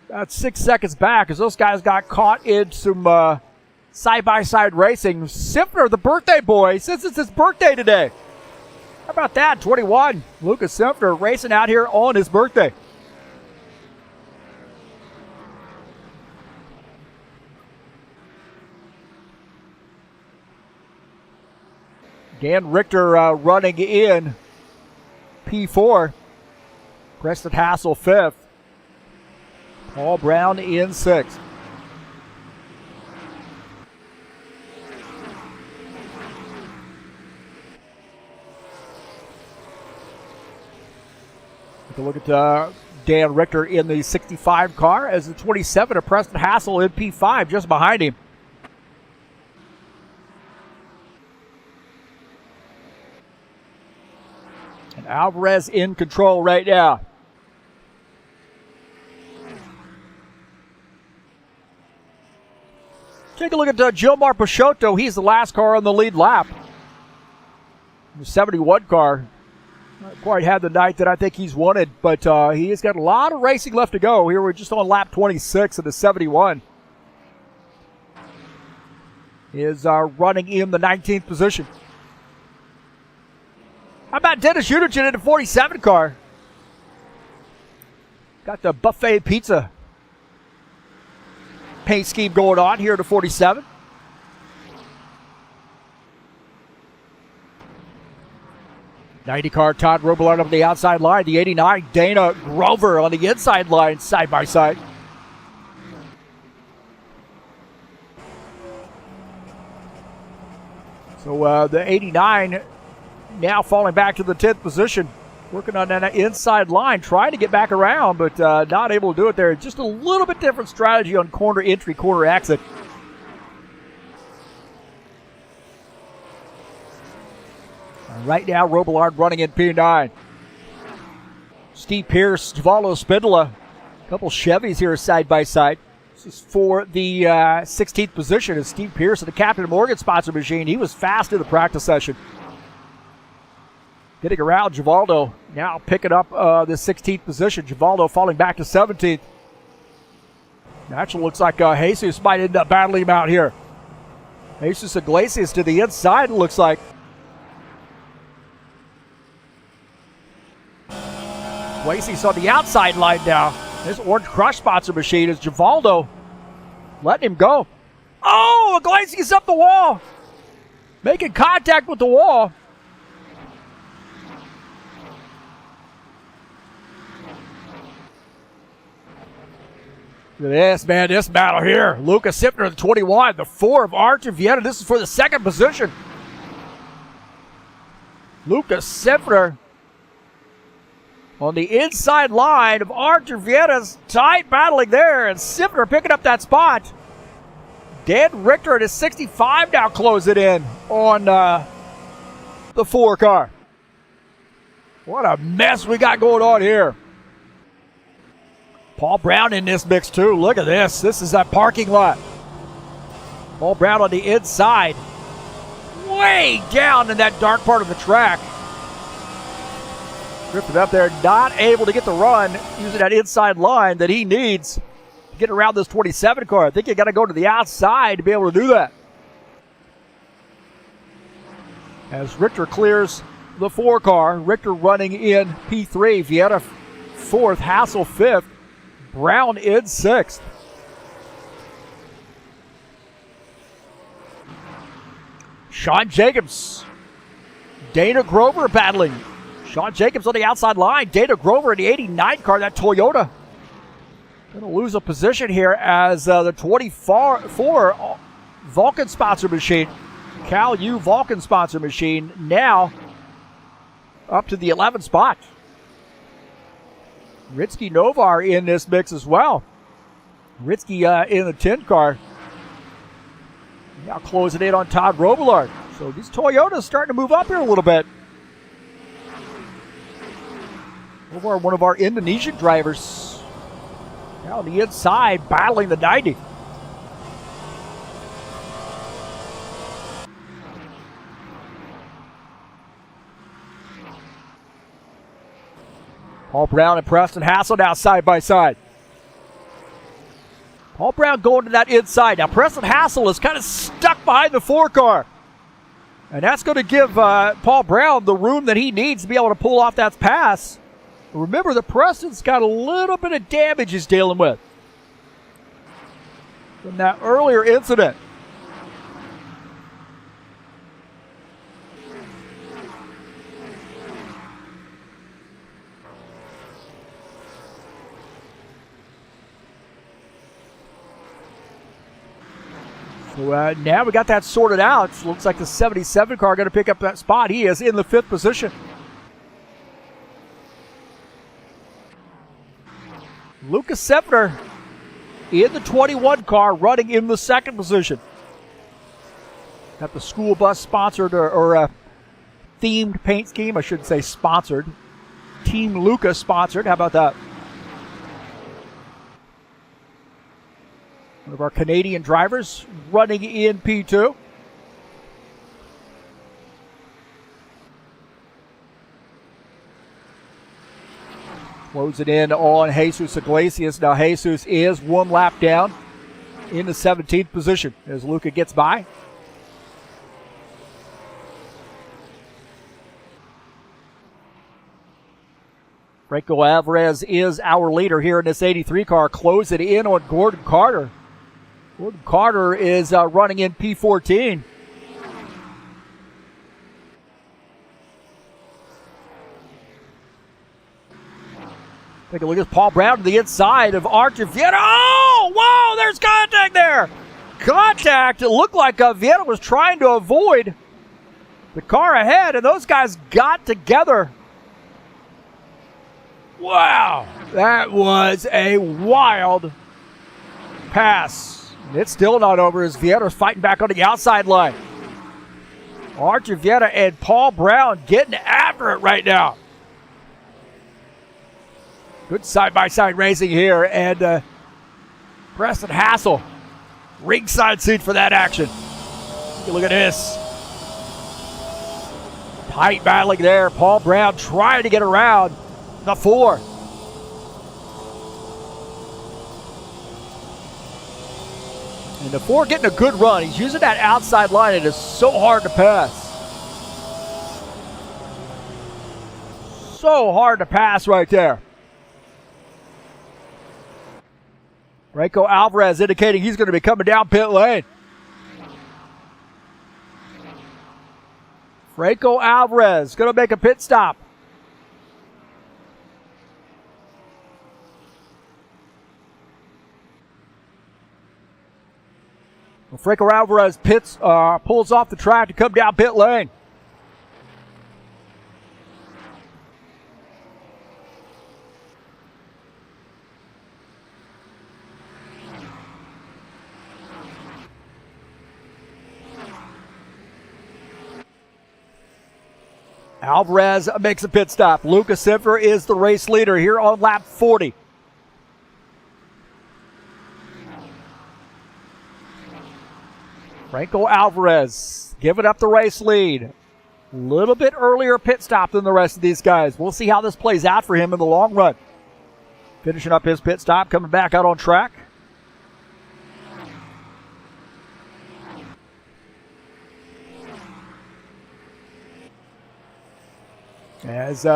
About 6 seconds back as those guys got caught in some side-by-side racing. Simpner, the birthday boy, since it's his birthday today. How about that? 21. Lucas Simpner racing out here on his birthday. Dan Richter running in P4. Preston Hassel 5th. Paul Brown in 6th. Take a look at Dan Richter in the 65 car as the 27 of Preston Hassel in P5 just behind him. And Alvarez in control right now. Take a look at Gilmar Peixoto. He's the last car on the lead lap. The 71 car. Not quite had the night that I think he's wanted, but he has got a lot of racing left to go. Here we're just on lap 26 of the 71. He is running in the 19th position. How about Dennis Utergen in the 47 car? Got the buffet pizza paint scheme going on here to 47. '90 car Todd Robillard on the outside line. The 89 Dana Grover on the inside line, side by side. So the 89 now falling back to the 10th position. Working on that inside line, trying to get back around, but not able to do it there. Just a little bit different strategy on corner entry, corner exit. Right now, Robillard running in P9. Steve Pierce, Givaldo Spindola, a couple Chevys here side by side. This is for the 16th position. As Steve Pierce, the Captain Morgan sponsor machine, he was fast in the practice session. Getting around Givaldo, now picking up the 16th position. Givaldo falling back to 17th. Actually looks like Jesus might end up battling him out here. Jesus Iglesias to the inside, it looks like. Iglesias on the outside line now. This orange crush sponsor machine is Givaldo letting him go. Oh, Iglesias up the wall. Making contact with the wall. Look at this, man, this battle here. Lucas Sipner, the 21, the 4 of Archer Vieta. This is for the second position. Lucas Sipner on the inside line of Archer Vieta's tight battling there, and Sipner picking up that spot. Dan Richter at his 65 now close it in on the 4 car. What a mess we got going on here. Paul Brown in this mix too. Look at this. This is that parking lot. Paul Brown on the inside. Way down in that dark part of the track. Drifted up there. Not able to get the run using that inside line that he needs to get around this 27 car. I think you got to go to the outside to be able to do that. As Richter clears the 4 car. Richter running in P3. Vieta 4th. Hassel 5th. Brown in 6th. Sean Jacobs. Dana Grover battling. Sean Jacobs on the outside line. Dana Grover in the 89 car, that Toyota. Going to lose a position here as the 24 Vulcan sponsor machine. Cal U Vulcan sponsor machine now up to the 11th spot. Ritsky Novar in this mix as well. Ritsky in the 10 car. Now closing in on Todd Robillard. So these Toyotas starting to move up here a little bit. Over one of our Indonesian drivers. Now on the inside battling the 90. Paul Brown and Preston Hassel now side by side. Paul Brown going to that inside. Now Preston Hassel is kind of stuck behind the 4 car. And that's going to give Paul Brown the room that he needs to be able to pull off that pass. Remember that Preston's got a little bit of damage he's dealing with from that earlier incident. So now we got that sorted out. So looks like the 77 car going to pick up that spot. He is in the 5th position. Lucas Sefner in the 21 car running in the 2nd position. Got the school bus sponsored or themed paint scheme. I shouldn't say sponsored. Team Lucas sponsored. How about that? One of our Canadian drivers running in P2. Close it in on Jesus Iglesias. Now Jesus is 1 lap down in the 17th position as Luca gets by. Franco Alvarez is our leader here in this 83 car. Close it in on Gordon Carter. Gordon Carter is running in P14. Take a look at Paul Brown to the inside of Archer Vieta. Oh, whoa, there's contact there. Contact. It looked like Vieta was trying to avoid the car ahead, and those guys got together. Wow, that was a wild pass. It's still not over as Vieta's fighting back on the outside line. Archer Vieta and Paul Brown getting after it right now. Good side-by-side racing here, and Preston Hassel, ringside seat for that action. Take a look at this. Tight battling there. Paul Brown trying to get around the 4. And before getting a good run, he's using that outside line. It is so hard to pass. So hard to pass right there. Franco Alvarez indicating he's going to be coming down pit lane. Franco Alvarez going to make a pit stop. Well, Franco Alvarez pulls off the track to come down pit lane. Alvarez makes a pit stop. Lucas Siffer is the race leader here on lap 40. Franco Alvarez giving up the race lead. A little bit earlier pit stop than the rest of these guys. We'll see how this plays out for him in the long run. Finishing up his pit stop, coming back out on track. As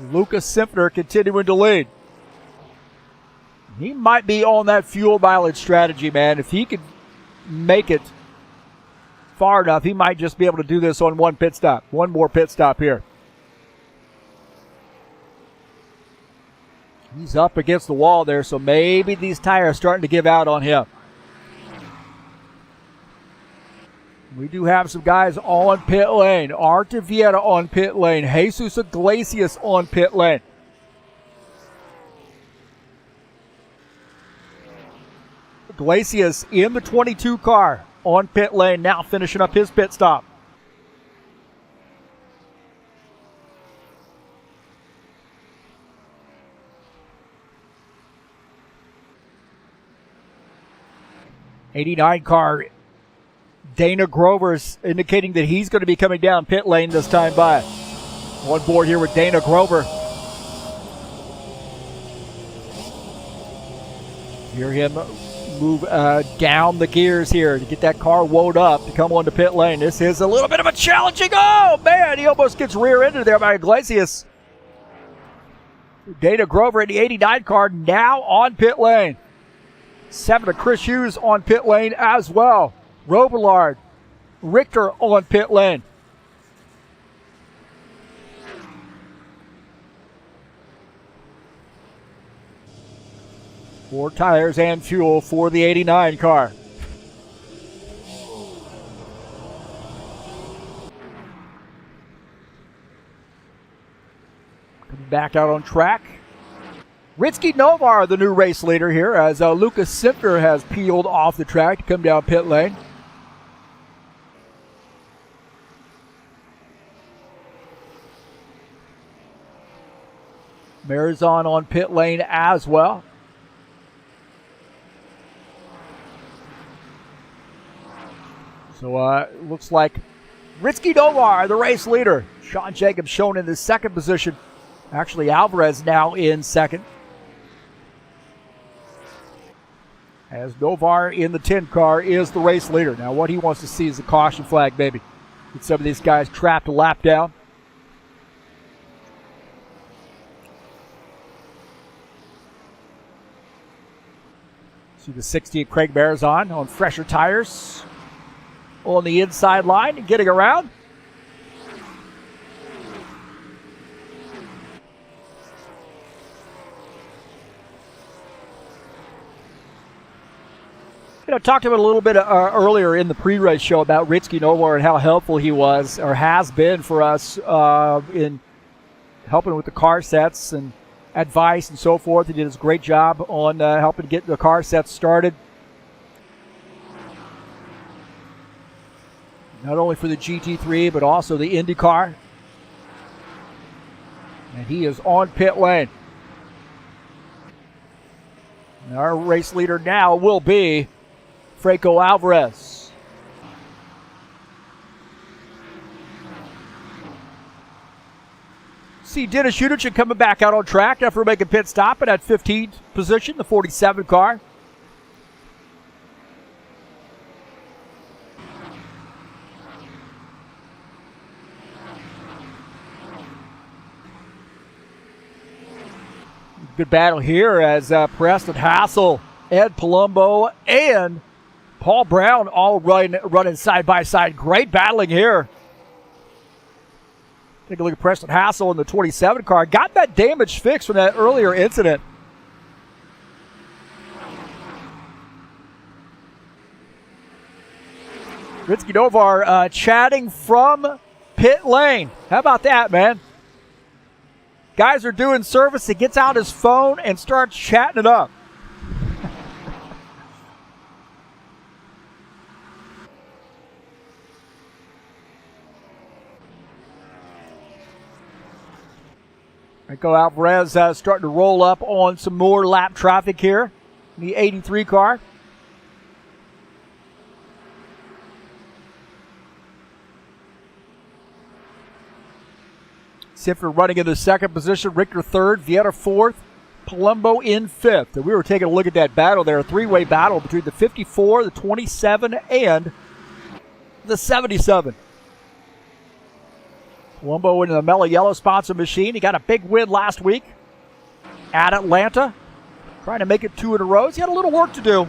Lucas Simpner continuing to lead. He might be on that fuel mileage strategy, man. If he could make it far enough, he might just be able to do this on one pit stop. One more pit stop here. He's up against the wall there, so maybe these tires are starting to give out on him. We do have some guys on pit lane. Art Vieta on pit lane. Jesus Iglesias on pit lane. Iglesias in the 22 car on pit lane, now finishing up his pit stop. '89 car, Dana Grover's indicating that he's going to be coming down pit lane this time by. On board here with Dana Grover. Hear him move down the gears here to get that car wound up to come onto pit lane. This is a little bit of a challenging. Oh, man, he almost gets rear-ended there by Iglesias. Dana Grover in the '89 car now on pit lane. 7 of Chris Hughes on pit lane as well. Robillard, Richter on pit lane. Four tires and fuel for the '89 car. Coming back out on track. Ritsky Novar, the new race leader here, as Lucas Sifter has peeled off the track to come down pit lane. Marizon on pit lane as well. So it looks like Ritsky Novar, the race leader. Sean Jacobs shown in the second position. Actually, Alvarez now in second. As Novar in the 10 car is the race leader. Now what he wants to see is a caution flag, baby. Get some of these guys trapped a lap down. See the 60 of Craig Marizon on fresher tires. On the inside line and getting around. Talked about a little bit earlier in the pre-race show about Ritsky Novar and how helpful he was or has been for us in helping with the car sets and advice and so forth. He did a great job on helping get the car sets started. Not only for the GT3, but also the IndyCar. And he is on pit lane. And our race leader now will be Franco Alvarez. See Dennis Udichin coming back out on track after making pit stop at that 15th position, the 47 car. Good battle here as Preston Hassel, Ed Palumbo, and Paul Brown all running side by side. Great battling here. Take a look at Preston Hassel in the 27 car. Got that damage fixed from that earlier incident. Ritsky Novar chatting from pit lane. How about that, man? Guys are doing service. He gets out his phone and starts chatting it up. Rico Alvarez starting to roll up on some more lap traffic here in the 83 car. Siffer running in the second position, Richter third, Vieira fourth, Palumbo in fifth. And we were taking a look at that battle there, a three-way battle between the 54, the 27, and the 77. Palumbo in the Mellow Yellow sponsor machine. He got a big win last week at Atlanta, trying to make it 2 in a row. He had a little work to do.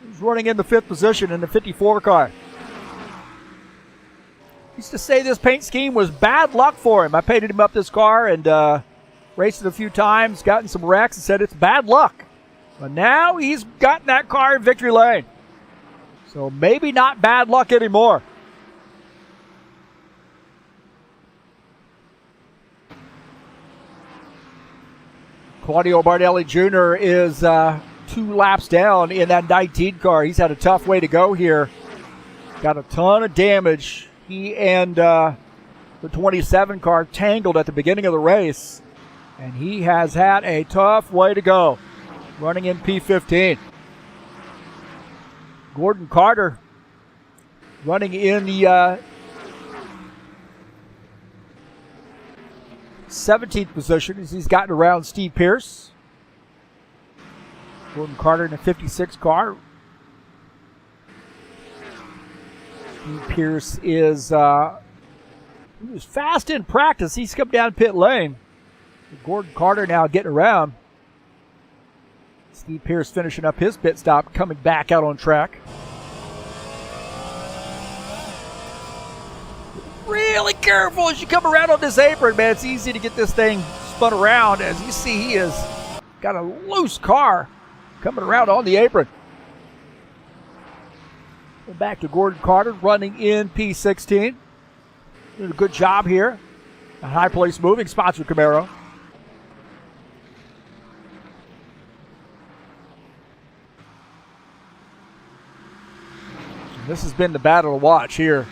He's running in the fifth position in the 54 car. Used to say this paint scheme was bad luck for him. I painted him up this car and raced it a few times, gotten some wrecks, and said it's bad luck. But now he's gotten that car in victory lane. So maybe not bad luck anymore. Claudio Bardelli Jr. is 2 laps down in that 19 car. He's had a tough way to go here. Got a ton of damage. He and the 27 car tangled at the beginning of the race, and he has had a tough way to go, running in P15. Gordon Carter running in the 17th position as he's gotten around Steve Pierce. Gordon Carter in the 56 car. Steve Pierce is he was fast in practice. He's come down pit lane. Gordon Carter now getting around. Steve Pierce finishing up his pit stop, coming back out on track. Really careful as you come around on this apron, man. It's easy to get this thing spun around. As you see, he has got a loose car coming around on the apron. Back to Gordon Carter running in P16. Doing a good job here. A high place moving, sponsored Camaro. This has been the battle to watch here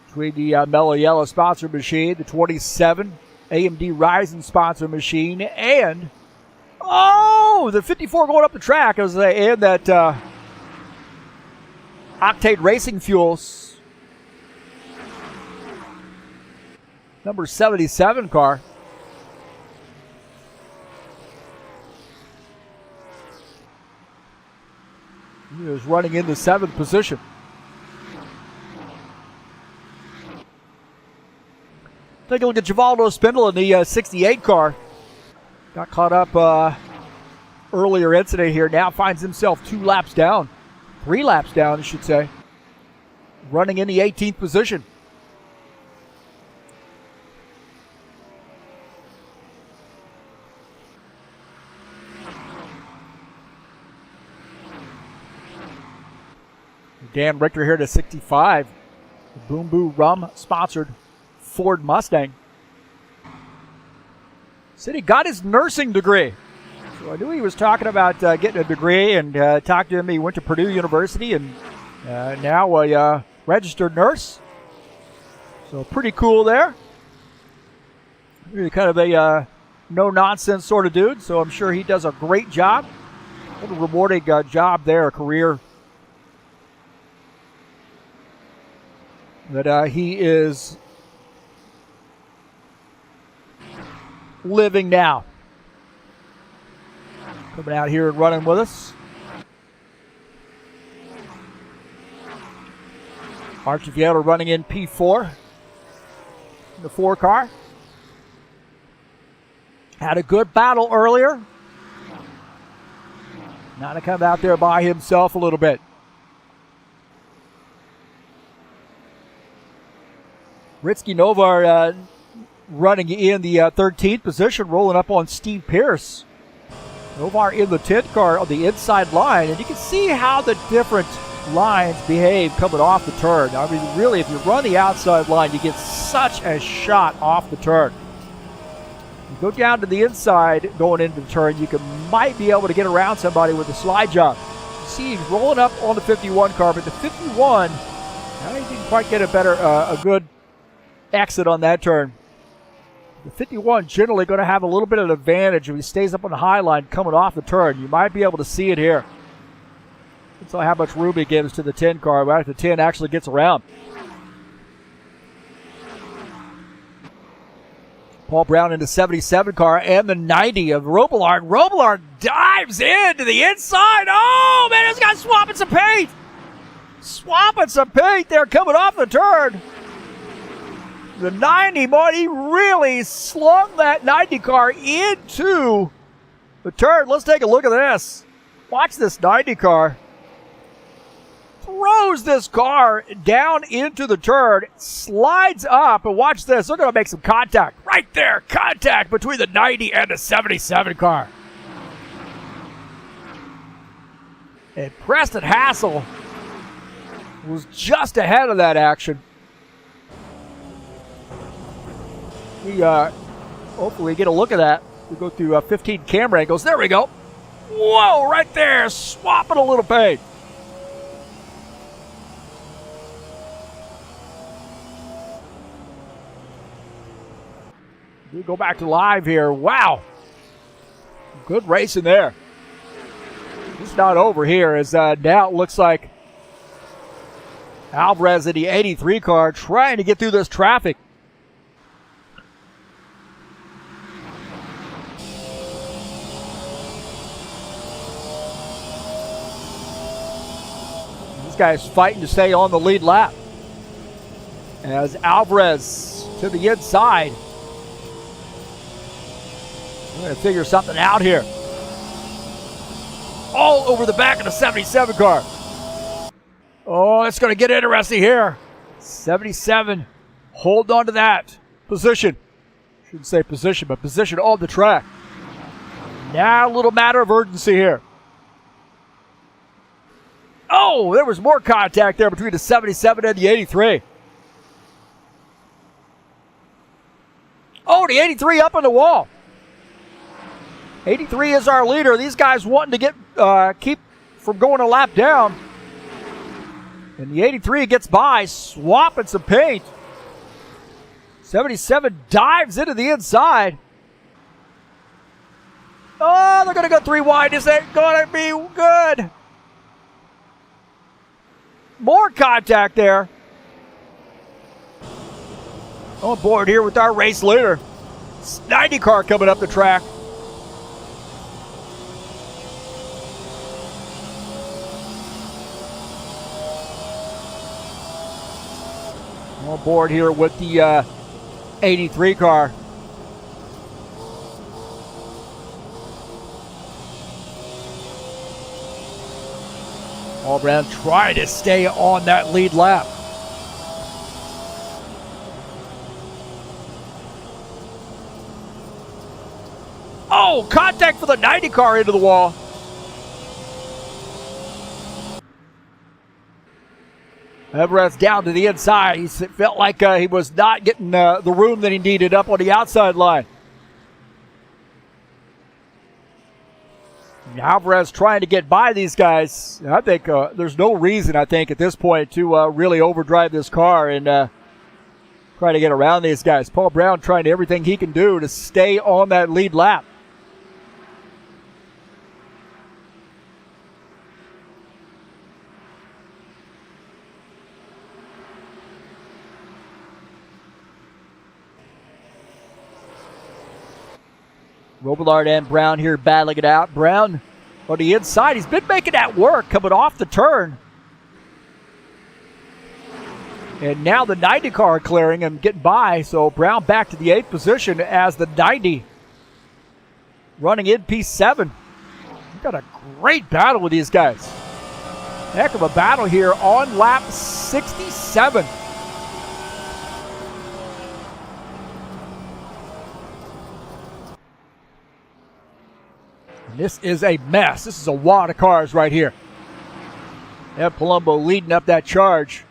between the Mellow Yellow sponsor machine, the 27 AMD Ryzen sponsor machine, and the 54 going up the track as they and that Octane Racing Fuels number 77 car. He is running in the 7th position. Take a look at Givaldo Spindle in the 68 car. Got caught up earlier incident here. Now finds himself 2 laps down. 3 laps down, I should say. Running in the 18th position. Dan Richter here to 65. The Boom Boo Rum sponsored Ford Mustang. Said he got his nursing degree. So I knew he was talking about getting a degree, and talked to him. He went to Purdue University and now a registered nurse. So pretty cool there. Really kind of a no-nonsense sort of dude, so I'm sure he does a great job. What a rewarding job there, a career that he is living now. Coming out here and running with us. Archie Vieira running in P4. In the 4 car. Had a good battle earlier. Now to come out there by himself a little bit. Ritsky Novar running in the 13th position, rolling up on Steve Pierce. Novar in the 10th car on the inside line, and you can see how the different lines behave coming off the turn. I mean, really, if you run the outside line, you get such a shot off the turn. You go down to the inside going into the turn, you might be able to get around somebody with a slide job. You see, he's rolling up on the 51 car, but the 51, he didn't quite get a good exit on that turn. The 51 generally going to have a little bit of an advantage if he stays up on the high line coming off the turn. You might be able to see it here. That's how much room he gives to the 10 car right after the 10 actually gets around. Paul Brown in the 77 car and the 90 of Robillard. Robillard dives into the inside. Oh, man, he's got swapping some paint. Swapping some paint there coming off the turn. The 90, boy, he really slung that 90 car into the turn. Let's take a look at this. Watch this 90 car. Throws this car down into the turn, slides up, and watch this. They're going to make some contact. Right there, contact between the 90 and the 77 car. And Preston Hassel was just ahead of that action. We hopefully get a look at that. We go through 15 camera angles. There we go. Whoa, right there, swapping a little paint. We go back to live here. Wow. Good racing there. It's not over here as now it looks like Alvarez in the 83 car trying to get through this traffic. This guy's fighting to stay on the lead lap. As Alvarez to the inside. We're going to figure something out here. All over the back of the 77 car. Oh, it's going to get interesting here. 77, hold on to that position. Shouldn't say position, but position on the track. Now a little matter of urgency here. Oh, there was more contact there between the 77 and the 83. Oh, the 83 up on the wall. 83 is our leader. These guys wanting to get keep from going a lap down. And the 83 gets by, swapping some paint. 77 dives into the inside. Oh, they're going to go 3 wide. This ain't going to be good. More contact there. On board here with our race leader. 90 car coming up the track. On board here with the 83 car. Paul Brown trying to stay on that lead lap. Oh, contact for the 90 car into the wall. Everett's down to the inside. He felt like he was not getting the room that he needed up on the outside line. Alvarez trying to get by these guys. I think there's no reason, I think, at this point to really overdrive this car and try to get around these guys. Paul Brown trying everything he can do to stay on that lead lap. Robillard and Brown here battling it out. Brown on the inside. He's been making that work coming off the turn. And now the 90 car clearing him, getting by. So Brown back to the 8th position as the 90 running in P7. We've got a great battle with these guys. Heck of a battle here on lap 67. And this is a mess. This is a wad of cars right here. Ed Palumbo leading up that charge.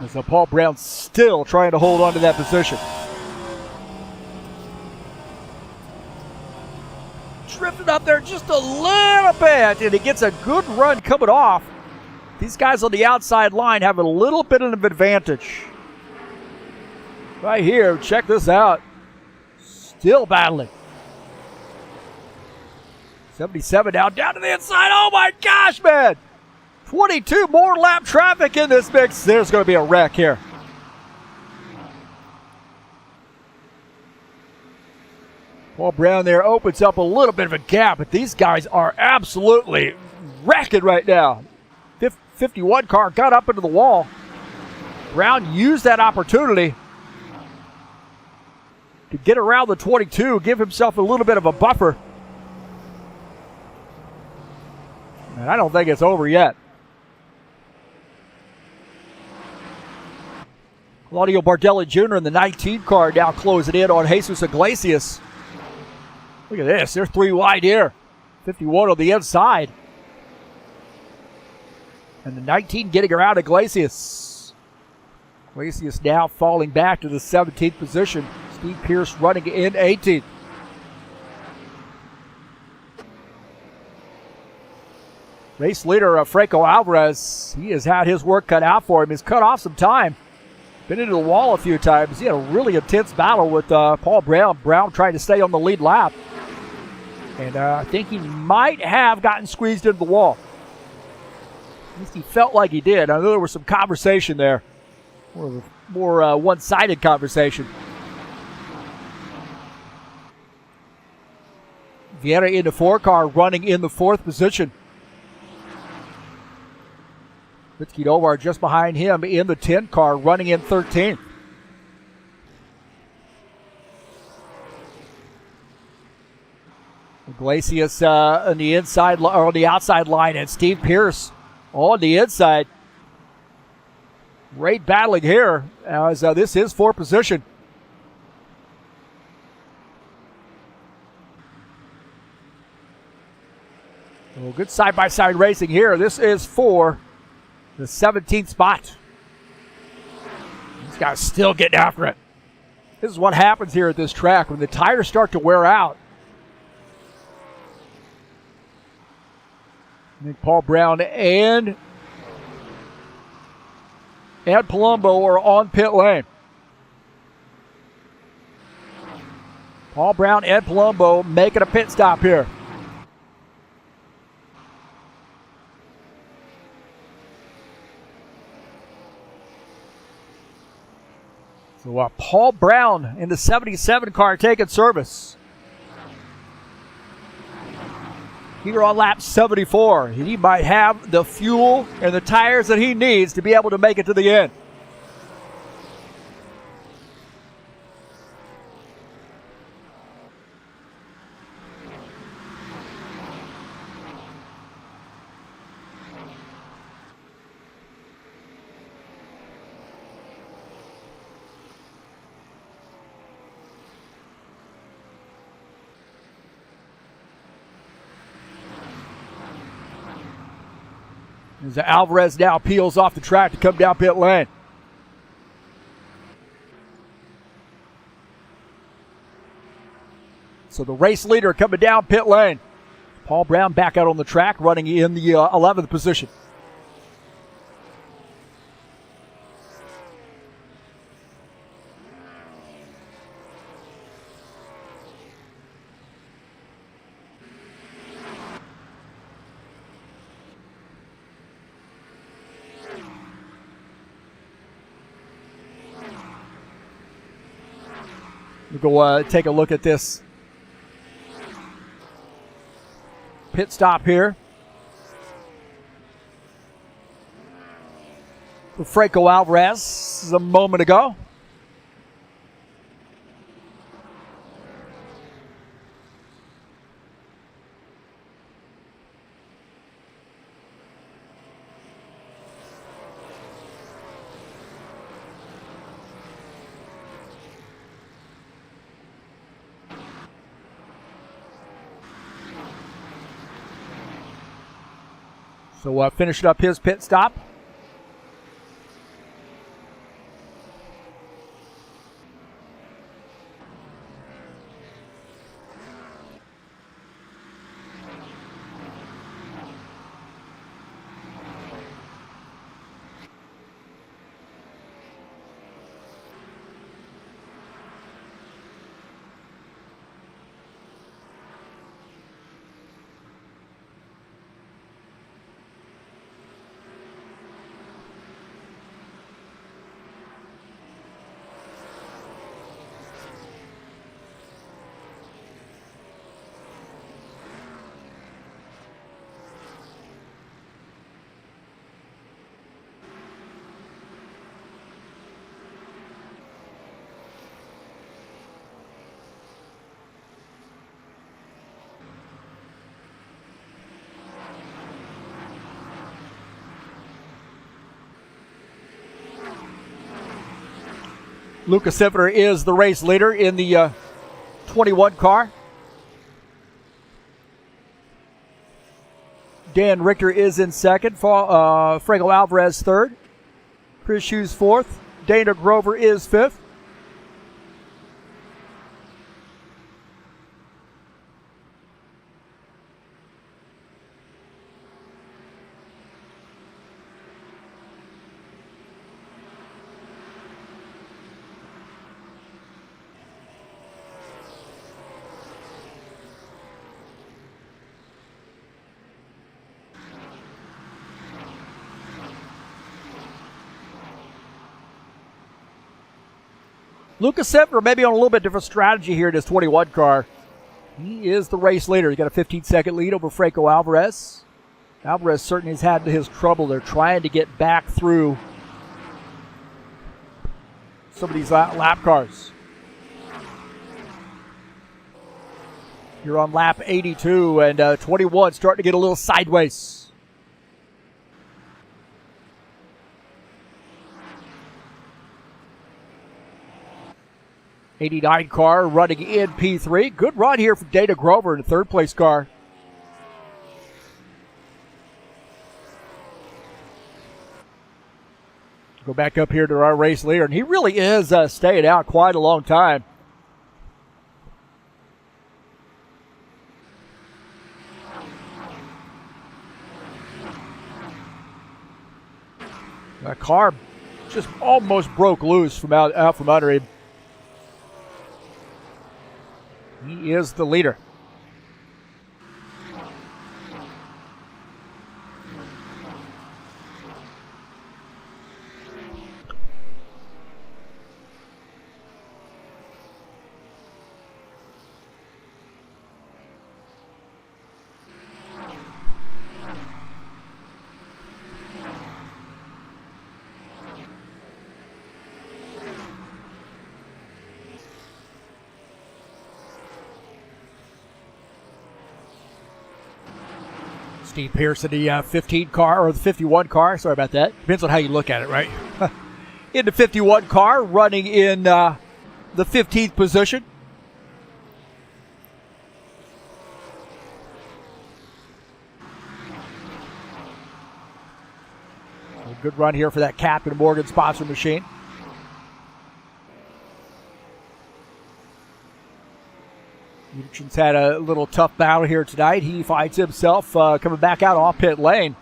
So Paul Brown still trying to hold on to that position. Drifted up there just a little bit, and he gets a good run coming off. These guys on the outside line have a little bit of an advantage. Right here, check this out. Still battling. 77 now, down to the inside. Oh my gosh, man! 22 more lap traffic in this mix. There's going to be a wreck here. Paul Brown there opens up a little bit of a gap, but these guys are absolutely wrecking right now. 51 car got up into the wall. Brown used that opportunity to get around the 22, give himself a little bit of a buffer. And I don't think it's over yet. Claudio Bardelli Jr. in the 19 car now closing in on Jesus Iglesias. Look at this. They're 3 wide here. 51 on the inside. And the 19 getting around Iglesias. Iglesias now falling back to the 17th position. Steve Pierce running in 18th. Race leader Franco Alvarez, he has had his work cut out for him. He's cut off some time. Been into the wall a few times. He had a really intense battle with Paul Brown. Brown trying to stay on the lead lap. And I think he might have gotten squeezed into the wall. At least he felt like he did. I know there was some conversation there. More one-sided conversation. Vieira in the 4 car running in the 4th position. Litsky Dovar just behind him in the 10 car, running in 13th. Iglesias on the inside or on the outside line, and Steve Pierce on the inside. Great battling here as this is 4th position. Well, good side-by-side racing here. This is for the 17th spot. These guys still getting after it. This is what happens here at this track when the tires start to wear out. I think Paul Brown and Palumbo are on pit lane. Paul Brown and Palumbo making a pit stop here. So Paul Brown in the 77 car taking service. Here on lap 74, he might have the fuel and the tires that he needs to be able to make it to the end. As Alvarez now peels off the track to come down pit lane. So the race leader coming down pit lane. Paul Brown back out on the track, running in the 11th position. We'll go take a look at this pit stop here for Franco Alvarez a moment ago. So finishing up his pit stop. Lucas Sivner is the race leader in the 21 car. Dan Richter is in second. Franco Alvarez third. Chris Hughes fourth. Dana Grover is fifth. Lucas Sivner maybe on a little bit different strategy here in his 21 car. He is the race leader. He got a 15-second lead over Franco Alvarez. Alvarez certainly has had his trouble. They're trying to get back through some of these lap cars. You're on lap 82, and 21 starting to get a little sideways. '89 car running in P3. Good run here for Dana Grover in the third place car. Go back up here to our race leader, and he really is staying out quite a long time. That car just almost broke loose from out from under him. He is the leader. Steve Pierce in the 15 car, or the 51 car. Sorry about that. Depends on how you look at it, right? In the 51 car, running in the 15th position. A good run here for that Captain Morgan sponsor machine. Uchen's had a little tough battle here tonight. He finds himself coming back out off pit lane,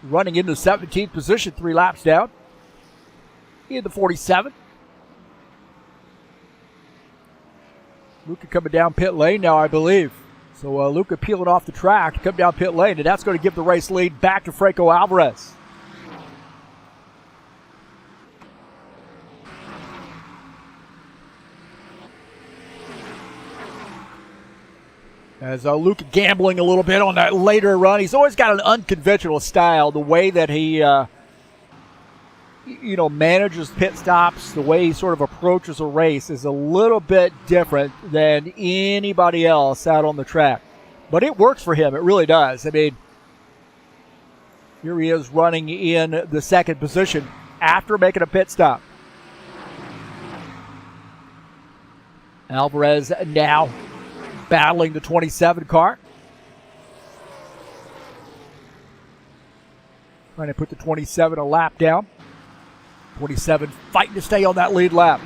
running into the 17th position, 3 laps down. In the 47. Luca coming down pit lane now, I believe. So Luca peeling off the track to come down pit lane, and that's going to give the race lead back to Franco Alvarez. As Luke gambling a little bit on that later run. He's always got an unconventional style. The way that he, manages pit stops, the way he sort of approaches a race is a little bit different than anybody else out on the track. But it works for him. It really does. I mean, here he is running in the second position after making a pit stop. Alvarez now battling the 27 car. Trying to put the 27 a lap down. 27 fighting to stay on that lead lap.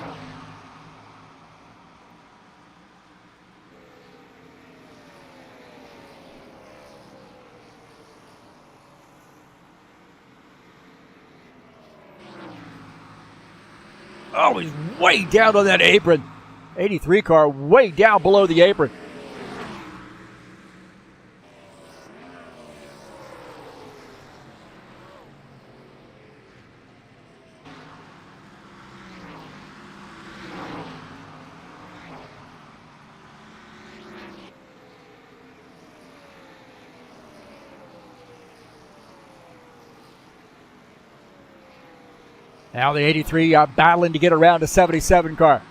Oh, he's way down on that apron. 83 car way down below the apron. Now the 83 battling to get around the 77 car.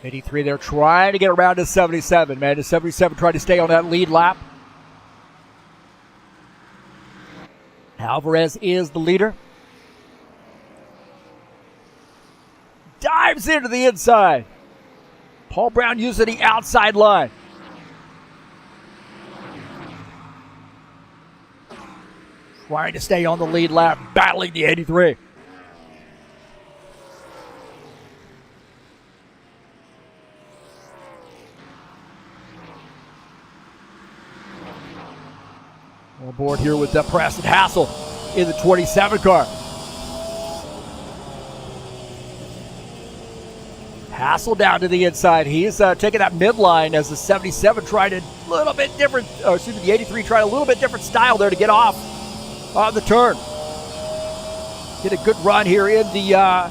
'83, they're trying to get around to 77, man. The 77 trying to stay on that lead lap. Alvarez is the leader. Dives into the inside. Paul Brown using the outside line. Trying to stay on the lead lap, battling the 83. On board here with Preston Hassel in the 27 car. Hassel down to the inside. He is taking that midline as the 77 tried a little bit different, the 83 tried a little bit different style there to get off on the turn. Get a good run here in the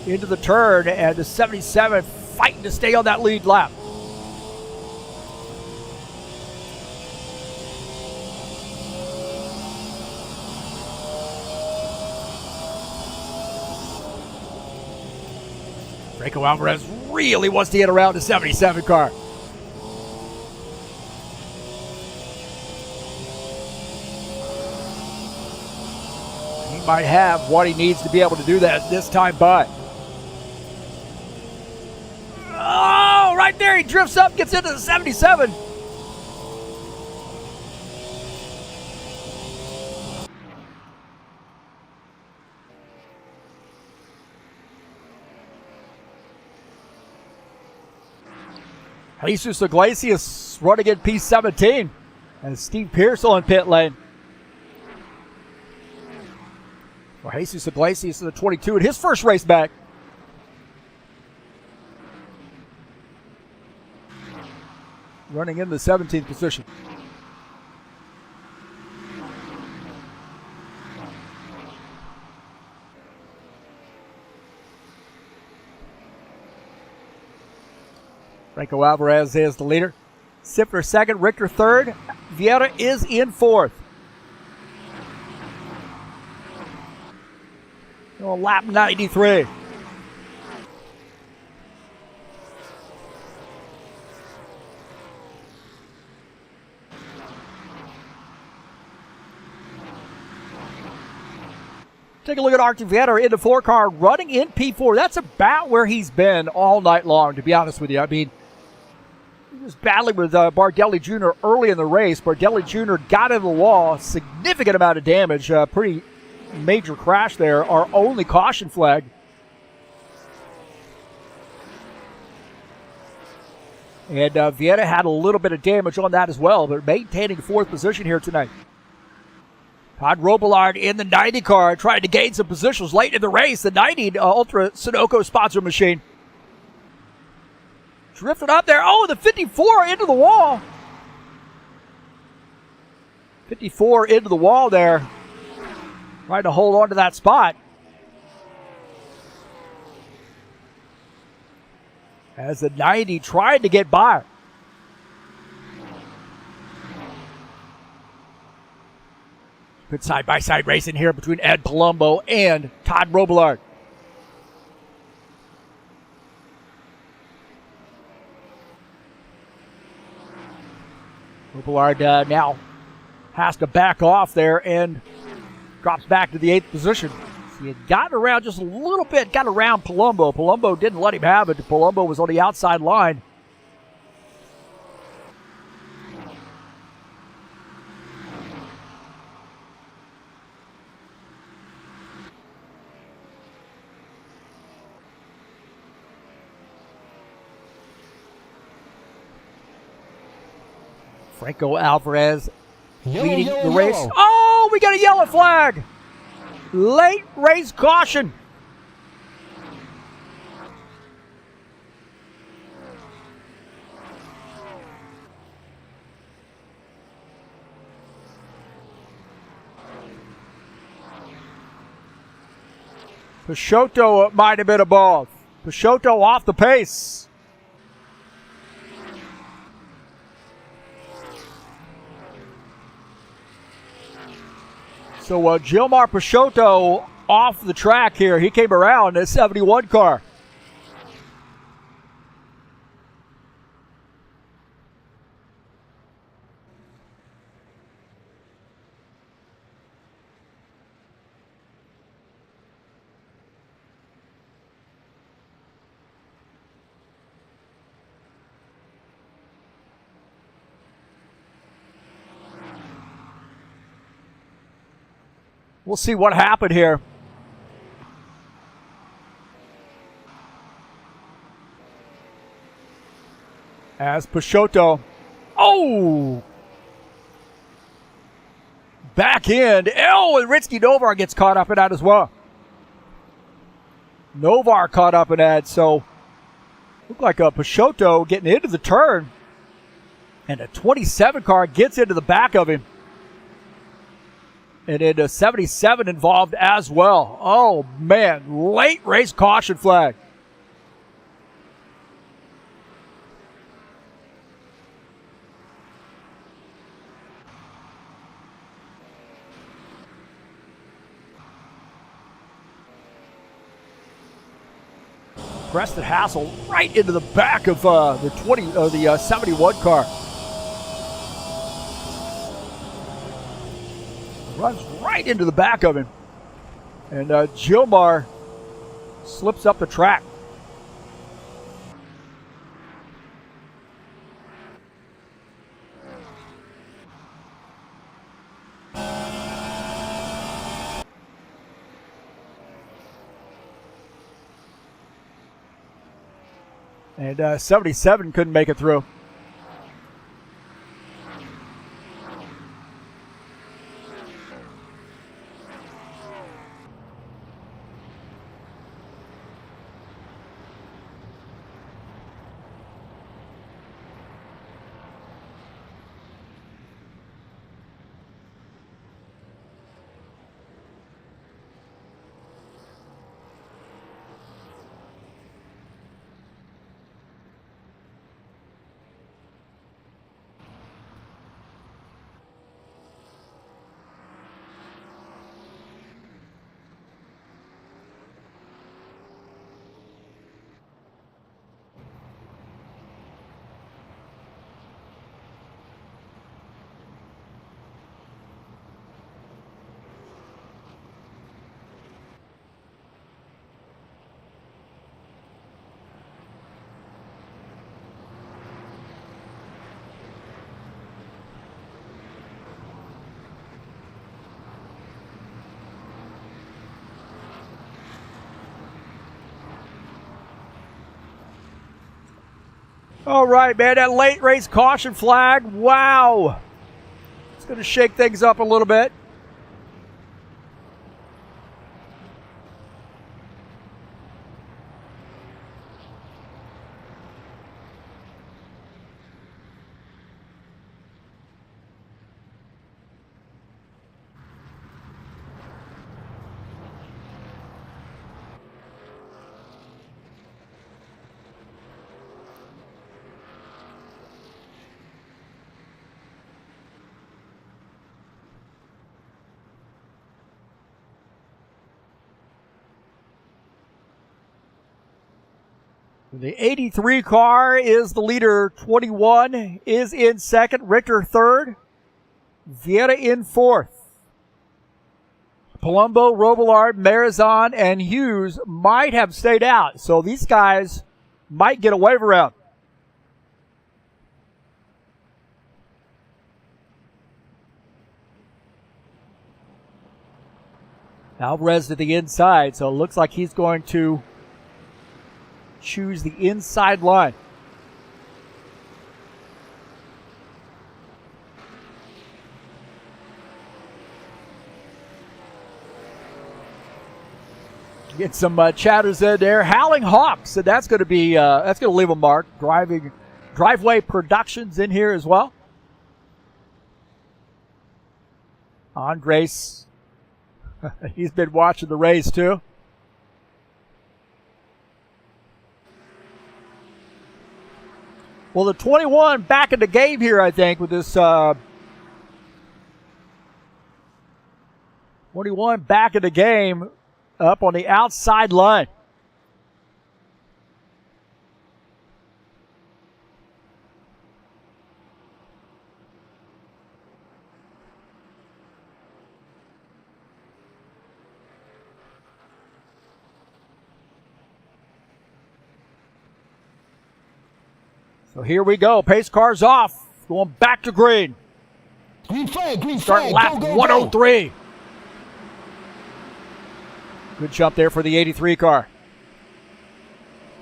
into the turn, and the 77 fighting to stay on that lead lap. Franco Alvarez really wants to get around the 77 car. He might have what he needs to be able to do that this time by. Oh, right there, he drifts up, gets into the 77. Jesus Iglesias running in P17. And Steve Pearsall in pit lane. For Jesus Iglesias in the 22 in his first race back. Running in the 17th position. Franco Alvarez is the leader. Sifter second, Richter third. Vieira is in fourth. Lap 93. Take a look at Artie Vieira in the 4 car running in P4. That's about where he's been all night long, to be honest with you. I mean, he was battling with Bardelli Jr. early in the race. Bardelli Jr. got into the wall, significant amount of damage, pretty major crash there, our only caution flag. And Vieira had a little bit of damage on that as well, but maintaining 4th position here tonight. Todd Robillard in the 90 car, trying to gain some positions late in the race. The 90 Ultra Sunoco sponsor machine. Drifted up there. Oh, the 54 into the wall. 54 into the wall there. Trying to hold on to that spot. As the 90 tried to get by. Good side-by-side racing here between Ed Palumbo and Todd Robillard. Robillard now has to back off there and drops back to the 8th position. He had gotten around just a little bit, got around Palumbo. Palumbo didn't let him have it. Palumbo was on the outside line. Franco Alvarez leading the race. Oh, we got a yellow flag. Late race caution. Peixoto might have been above. Peixoto off the pace. So Gilmar Peixoto off the track here. He came around in a 71 car. We'll see what happened here. As Peixoto, back end. And Ritzky Novar gets caught up in that as well. Novar caught up in that, so looked like Peixoto getting into the turn. And a 27 car gets into the back of him. And then a 77 involved as well. Oh, man. Late race caution flag. Preston Hassel right into the back of the 71 car. Runs right into the back of him. And Gilmar slips up the track. And 77 couldn't make it through. All right, man, that late race caution flag, wow. It's going to shake things up a little bit. The 83 car is the leader. 21 is in second. Richter third. Vieira in fourth. Palumbo, Robillard, Marizon, and Hughes might have stayed out. So these guys might get a wave around. Alvarez to the inside, so it looks like he's going to choose the inside line. Get some chatters in there. Howling Hawks, and that's going to be that's going to leave a mark. Driveway Productions in here as well. Andres, he's been watching the race too. Well, the 21 back in the game here, I think, with this 21 back in the game up on the outside line. So here we go. Pace car's off. Going back to green. Green flag, Start lap go, go, 103. Good jump there for the 83 car.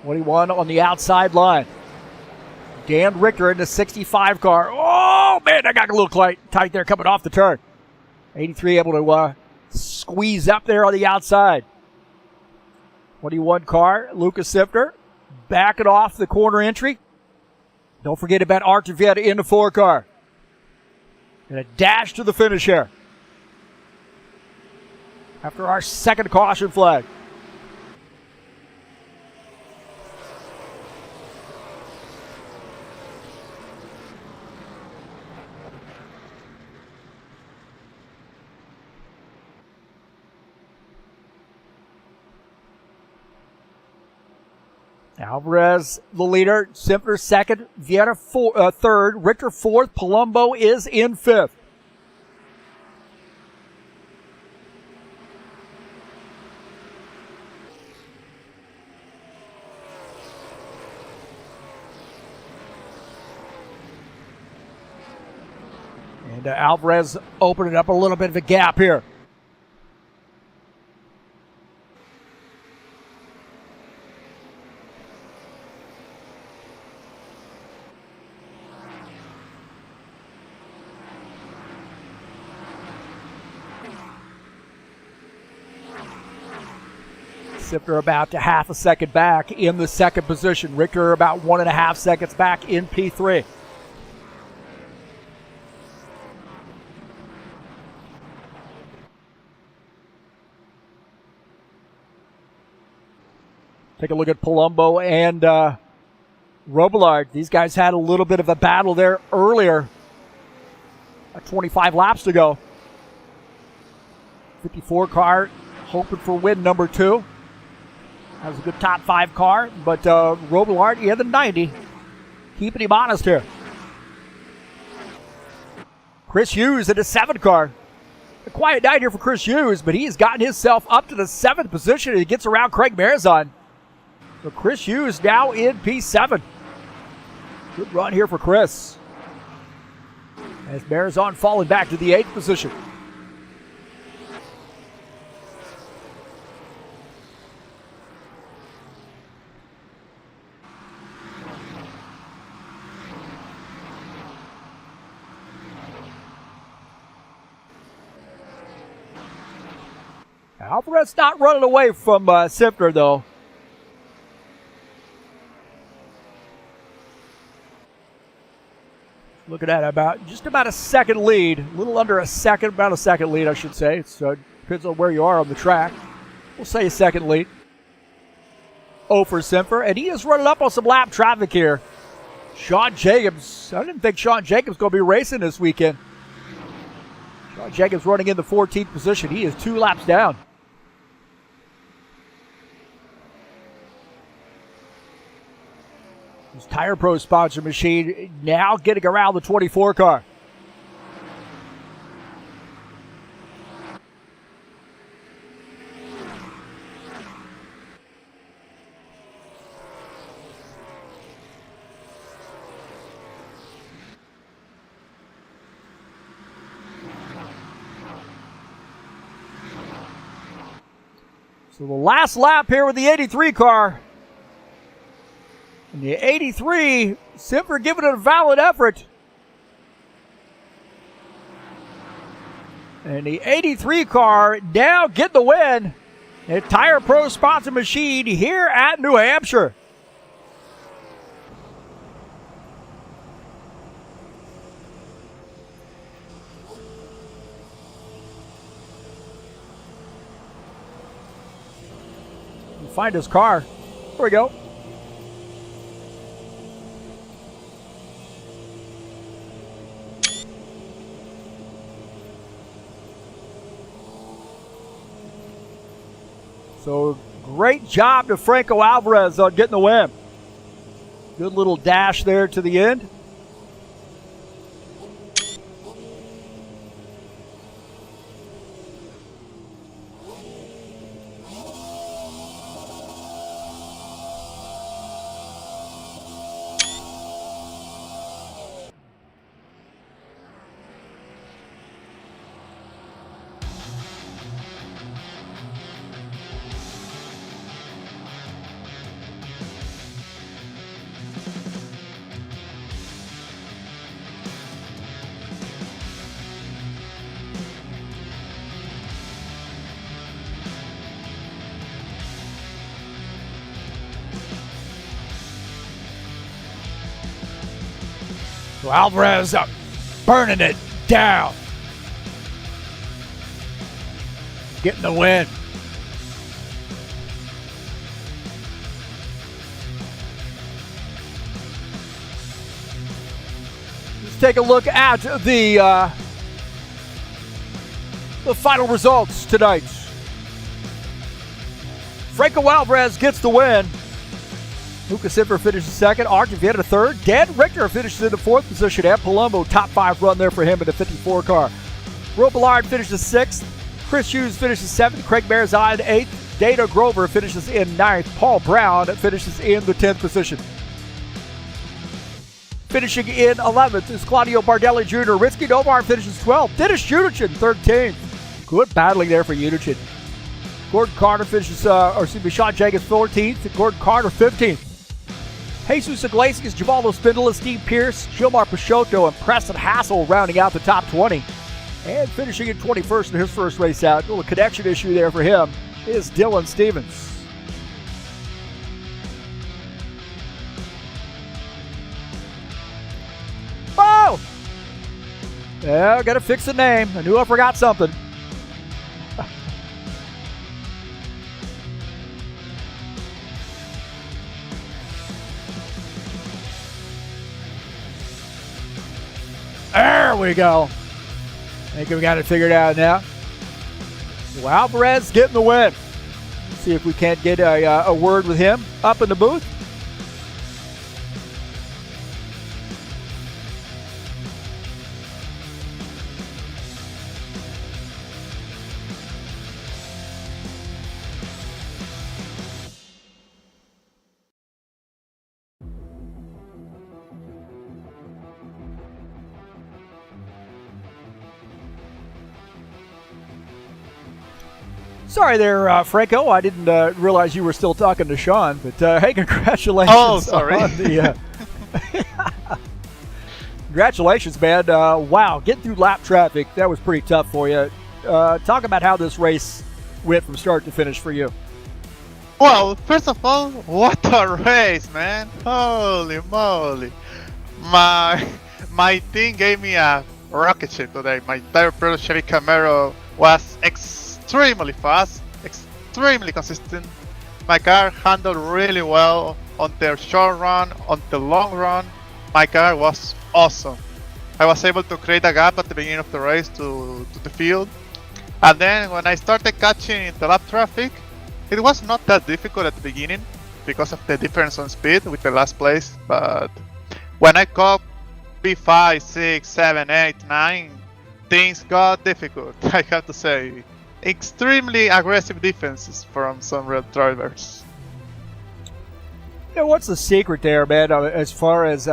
21 on the outside line. Dan Richter in the 65 car. Oh, man, that got a little tight there coming off the turn. 83 able to squeeze up there on the outside. 21 car, Lucas Sifter, backing off the corner entry. Don't forget about Artur Vieira in the 4 car. And a dash to the finish here. After our second caution flag. Alvarez, the leader. Simpler second. Vieira third. Richter fourth. Palumbo is in fifth. And Alvarez opening up a little bit of a gap here. Sifter about to half a second back in the second position. Richter about 1.5 seconds back in P3. Take a look at Palumbo and Robillard. These guys had a little bit of a battle there earlier, 25 laps to go. 54 car hoping for win number 2. That was a good top 5 car, but Robillard in the 90, keeping him honest here. Chris Hughes in the 7 car. A quiet night here for Chris Hughes, but he has gotten himself up to the 7th position and he gets around Craig Marizon. So Chris Hughes now in P7. Good run here for Chris. As Marizon falling back to the 8th position. Alvarez not running away from Sifter, though. Looking at just about a second lead. A little under a second, about a second lead, I should say. So it depends on where you are on the track. We'll say a second lead. For Sifter, and he is running up on some lap traffic here. Sean Jacobs. I didn't think Sean Jacobs going to be racing this weekend. Sean Jacobs running in the 14th position. He is 2 laps down. This Tire Pro sponsor machine now getting around the 24 car. So the last lap here with the 83 car. And the 83, Simper giving it a valid effort. And the 83 car now getting the win. A Tire Pro sponsor machine here at New Hampshire. Find his car. Here we go. So great job to Franco Alvarez on getting the win. Good little dash there to the end. So Alvarez burning it down. Getting the win. Let's take a look at the final results tonight. Franco Alvarez gets the win. Lucas Simper finishes second. Archie Vieta third. Dan Richter finishes in the fourth position. And Palumbo, top 5 run there for him in the 54 car. Will Ballard finishes sixth. Chris Hughes finishes seventh. Craig Marizine eighth. Dana Grover finishes in ninth. Paul Brown finishes in the 10th position. Finishing in 11th is Claudio Bardelli Jr. Ritzky Nomar finishes 12th. Dennis Unichin 13th. Good battling there for Unichin. Gordon Carter finishes, Sean Jenkins 14th. Gordon Carter 15th. Jesus Iglesias, Givaldo Spindola, Steve Pierce, Gilmar Peixoto, and Preston Hassel rounding out the top 20. And finishing in 21st in his first race out. A little connection issue there for him is Dylan Stevens. Oh! Yeah, gotta fix the name. I knew I forgot something. There we go. I think we got it figured out now. So Alvarez getting the win. Let's see if we can't get a word with him up in the booth. Sorry there, Franco. I didn't realize you were still talking to Sean. But hey, congratulations! Oh, sorry. On the, congratulations, man! Wow, getting through lap traffic, that was pretty tough for you. Talk about how this race went from start to finish for you. Well, first of all, what a race, man! Holy moly! My team gave me a rocket ship today. My Tire Pro Chevy Camaro was extremely fast, extremely consistent. My car handled really well on the short run, on the long run. My car was awesome. I was able to create a gap at the beginning of the race to the field. And then when I started catching the lap traffic, it was not that difficult at the beginning. because of the difference on speed with the last place. But when I caught P5, 6, 7, 8, 9, things got difficult, I have to say. Extremely aggressive defenses from some real drivers. Yeah, what's the secret there, man, as far as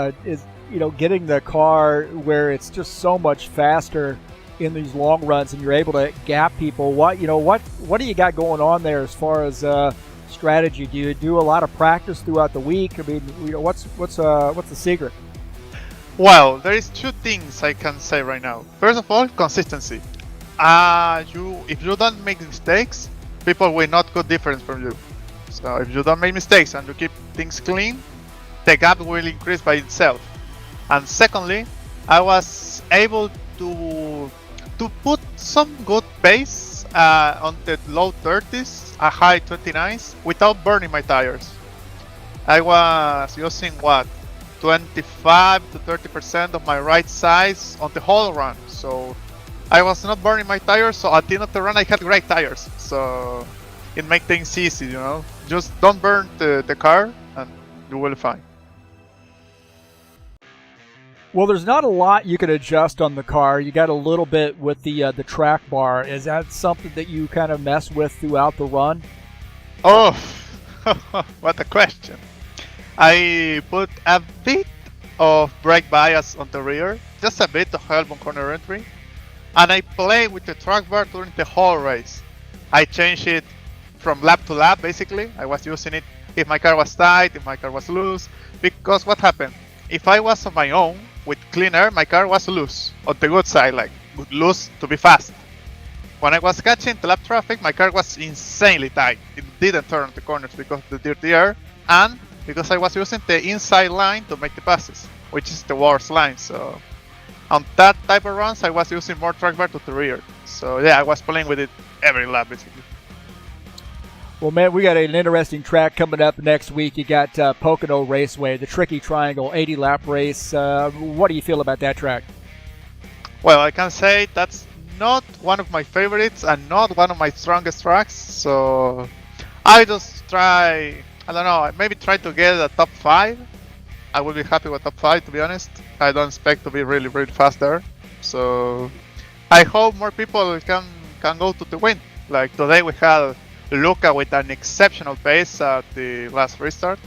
getting the car where it's just so much faster in these long runs and you're able to gap people? What do you got going on there as far as strategy? Do you do a lot of practice throughout the week? I mean, what's the secret? Well, there is two things I can say right now. First of all, consistency. If you don't make mistakes, people will not go different from you. So if you don't make mistakes and you keep things clean, the gap will increase by itself. And secondly, I was able to put some good pace on the low 30s, a high 29s, without burning my tires. I was using 25 to 30% of my right sides on the whole run. So I was not burning my tires, so at the end of the run I had great tires. So it makes things easy, Just don't burn the car and you will be fine. Well, there's not a lot you can adjust on the car. You got a little bit with the track bar. Is that something that you kind of mess with throughout the run? Oh, what a question. I put a bit of brake bias on the rear, just a bit to help on corner entry. And I play with the track bar during the whole race. I changed it from lap to lap, basically. I was using it if my car was tight, if my car was loose. Because what happened? If I was on my own with clean air, my car was loose. On the good side, like loose to be fast. When I was catching the lap traffic, my car was insanely tight. It didn't turn the corners because of the dirty air. And because I was using the inside line to make the passes, which is the worst line. So on that type of runs, I was using more track bar to the rear. So yeah, I was playing with it every lap basically. Well, man, we got an interesting track coming up next week. You got Pocono Raceway, the Tricky Triangle 80-lap race. What do you feel about that track? Well, I can say that's not one of my favorites and not one of my strongest tracks. So I just try, maybe try to get a top 5. I will be happy with top 5, to be honest. I don't expect to be really, really fast there. So I hope more people can go to the win. Like today we had Luca with an exceptional pace at the last restart.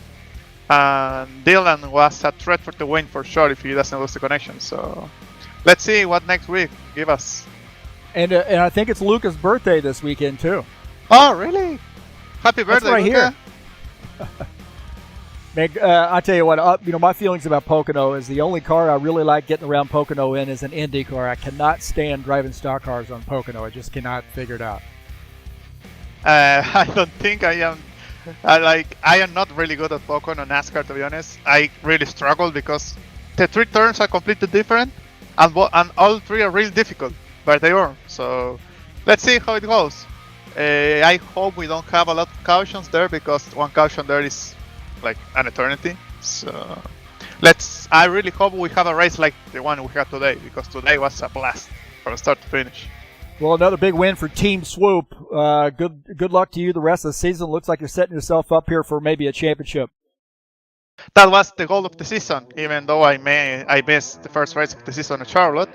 And Dylan was a threat for the win for sure if he doesn't lose the connection. So let's see what next week give us. And I think it's Luca's birthday this weekend too. Oh, really? Happy birthday, right Luca. Here. Man, I tell you what, my feelings about Pocono is the only car I really like getting around Pocono in is an Indy car. I cannot stand driving stock cars on Pocono. I just cannot figure it out. I don't think I am. I am not really good at Pocono on NASCAR, to be honest. I really struggle because the 3 turns are completely different, and all 3 are really difficult, but they are. So let's see how it goes. I hope we don't have a lot of cautions there because one caution there is like an eternity. So I really hope we have a race like the one we had today, because today was a blast from start to finish. Well, another big win for Team Swoop. Good luck to you the rest of the season. Looks like you're setting yourself up here for maybe a championship. That was the goal of the season, even though I missed the first race of the season at Charlotte.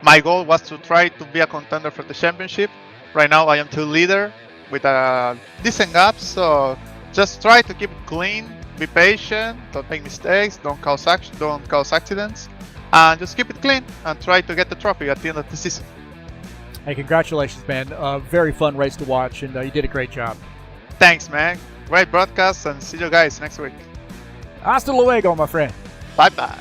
My goal was to try to be a contender for the championship. Right now I am still leader with a decent gap, so just try to keep it clean, be patient, don't make mistakes, don't cause accidents, and just keep it clean and try to get the trophy at the end of the season. Hey, congratulations, man. Very fun race to watch, and you did a great job. Thanks, man. Great broadcast, and see you guys next week. Hasta luego, my friend. Bye-bye.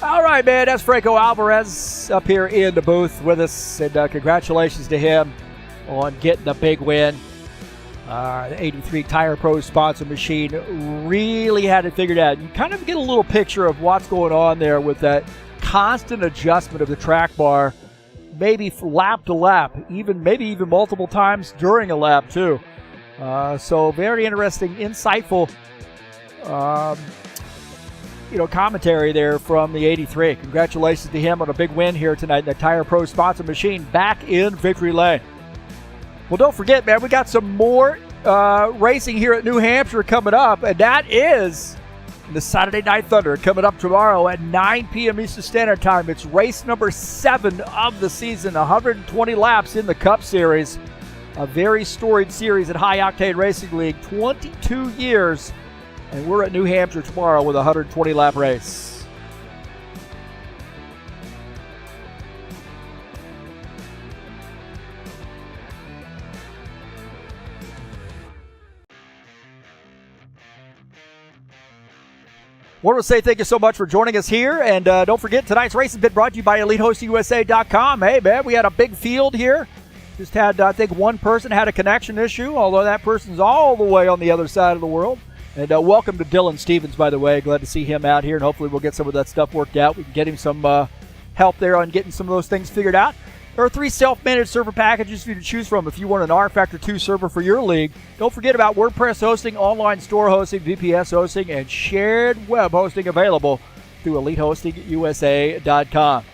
All right, man. That's Franco Alvarez up here in the booth with us, and congratulations to him on getting a big win. The 83 Tire Pro sponsor machine really had it figured out. You kind of get a little picture of what's going on there with that constant adjustment of the track bar, maybe lap to lap, maybe even multiple times during a lap too. So very interesting, insightful, commentary there from the 83. Congratulations to him on a big win here tonight in the Tire Pro sponsor machine back in victory lane. Well, don't forget, man, we got some more racing here at New Hampshire coming up, and that is the Saturday Night Thunder coming up tomorrow at 9 p.m. Eastern Standard Time. It's race number 7 of the season, 120 laps in the Cup Series. A very storied series at High Octane Racing League, 22 years, and we're at New Hampshire tomorrow with a 120-lap race. I want to say thank you so much for joining us here, and don't forget, tonight's race has been brought to you by EliteHostingUSA.com. Hey, man, we had a big field here. Just had, I think, one person had a connection issue, although that person's all the way on the other side of the world. And welcome to Dylan Stevens, by the way. Glad to see him out here, and hopefully we'll get some of that stuff worked out. We can get him some help there on getting some of those things figured out. There are 3 self-managed server packages for you to choose from if you want an rFactor 2 server for your league. Don't forget about WordPress hosting, online store hosting, VPS hosting, and shared web hosting available through EliteHostingUSA.com.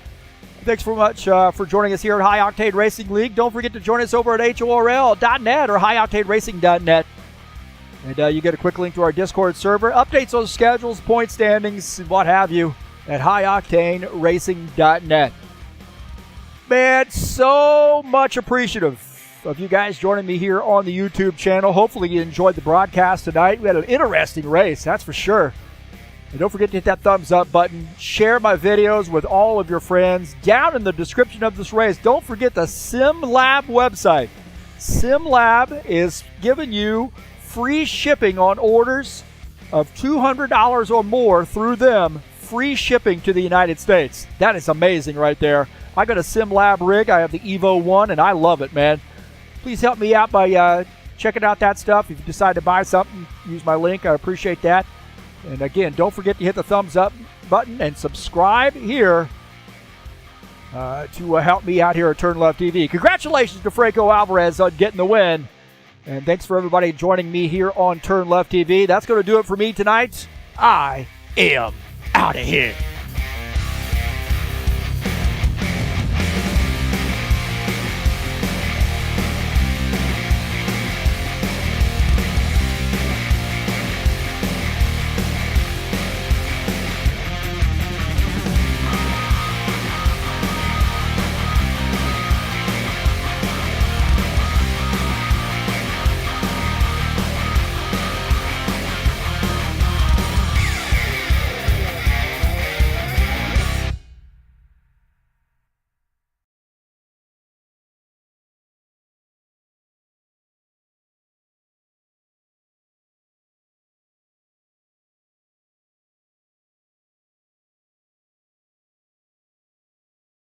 Thanks very much for joining us here at High Octane Racing League. Don't forget to join us over at HORL.net or HighOctaneRacing.net. And you get a quick link to our Discord server, updates on schedules, point standings, and what have you at HighOctaneRacing.net. Man, so much appreciative of you guys joining me here on the YouTube channel. Hopefully you enjoyed the broadcast tonight. We had an interesting race, that's for sure. And don't forget to hit that thumbs up button. Share my videos with all of your friends. Down in the description of this race, don't forget the SimLab website. SimLab is giving you free shipping on orders of $200 or more through them. Free shipping to the United States. That is amazing right there. I got a SimLab rig. I have the Evo 1, and I love it, man. Please help me out by checking out that stuff. If you decide to buy something, use my link. I appreciate that. And again, don't forget to hit the thumbs up button and subscribe here to help me out here at TurnLeftTV. Congratulations to Franco Alvarez on getting the win. And thanks for everybody joining me here on TurnLeftTV. That's going to do it for me tonight. I am out of here.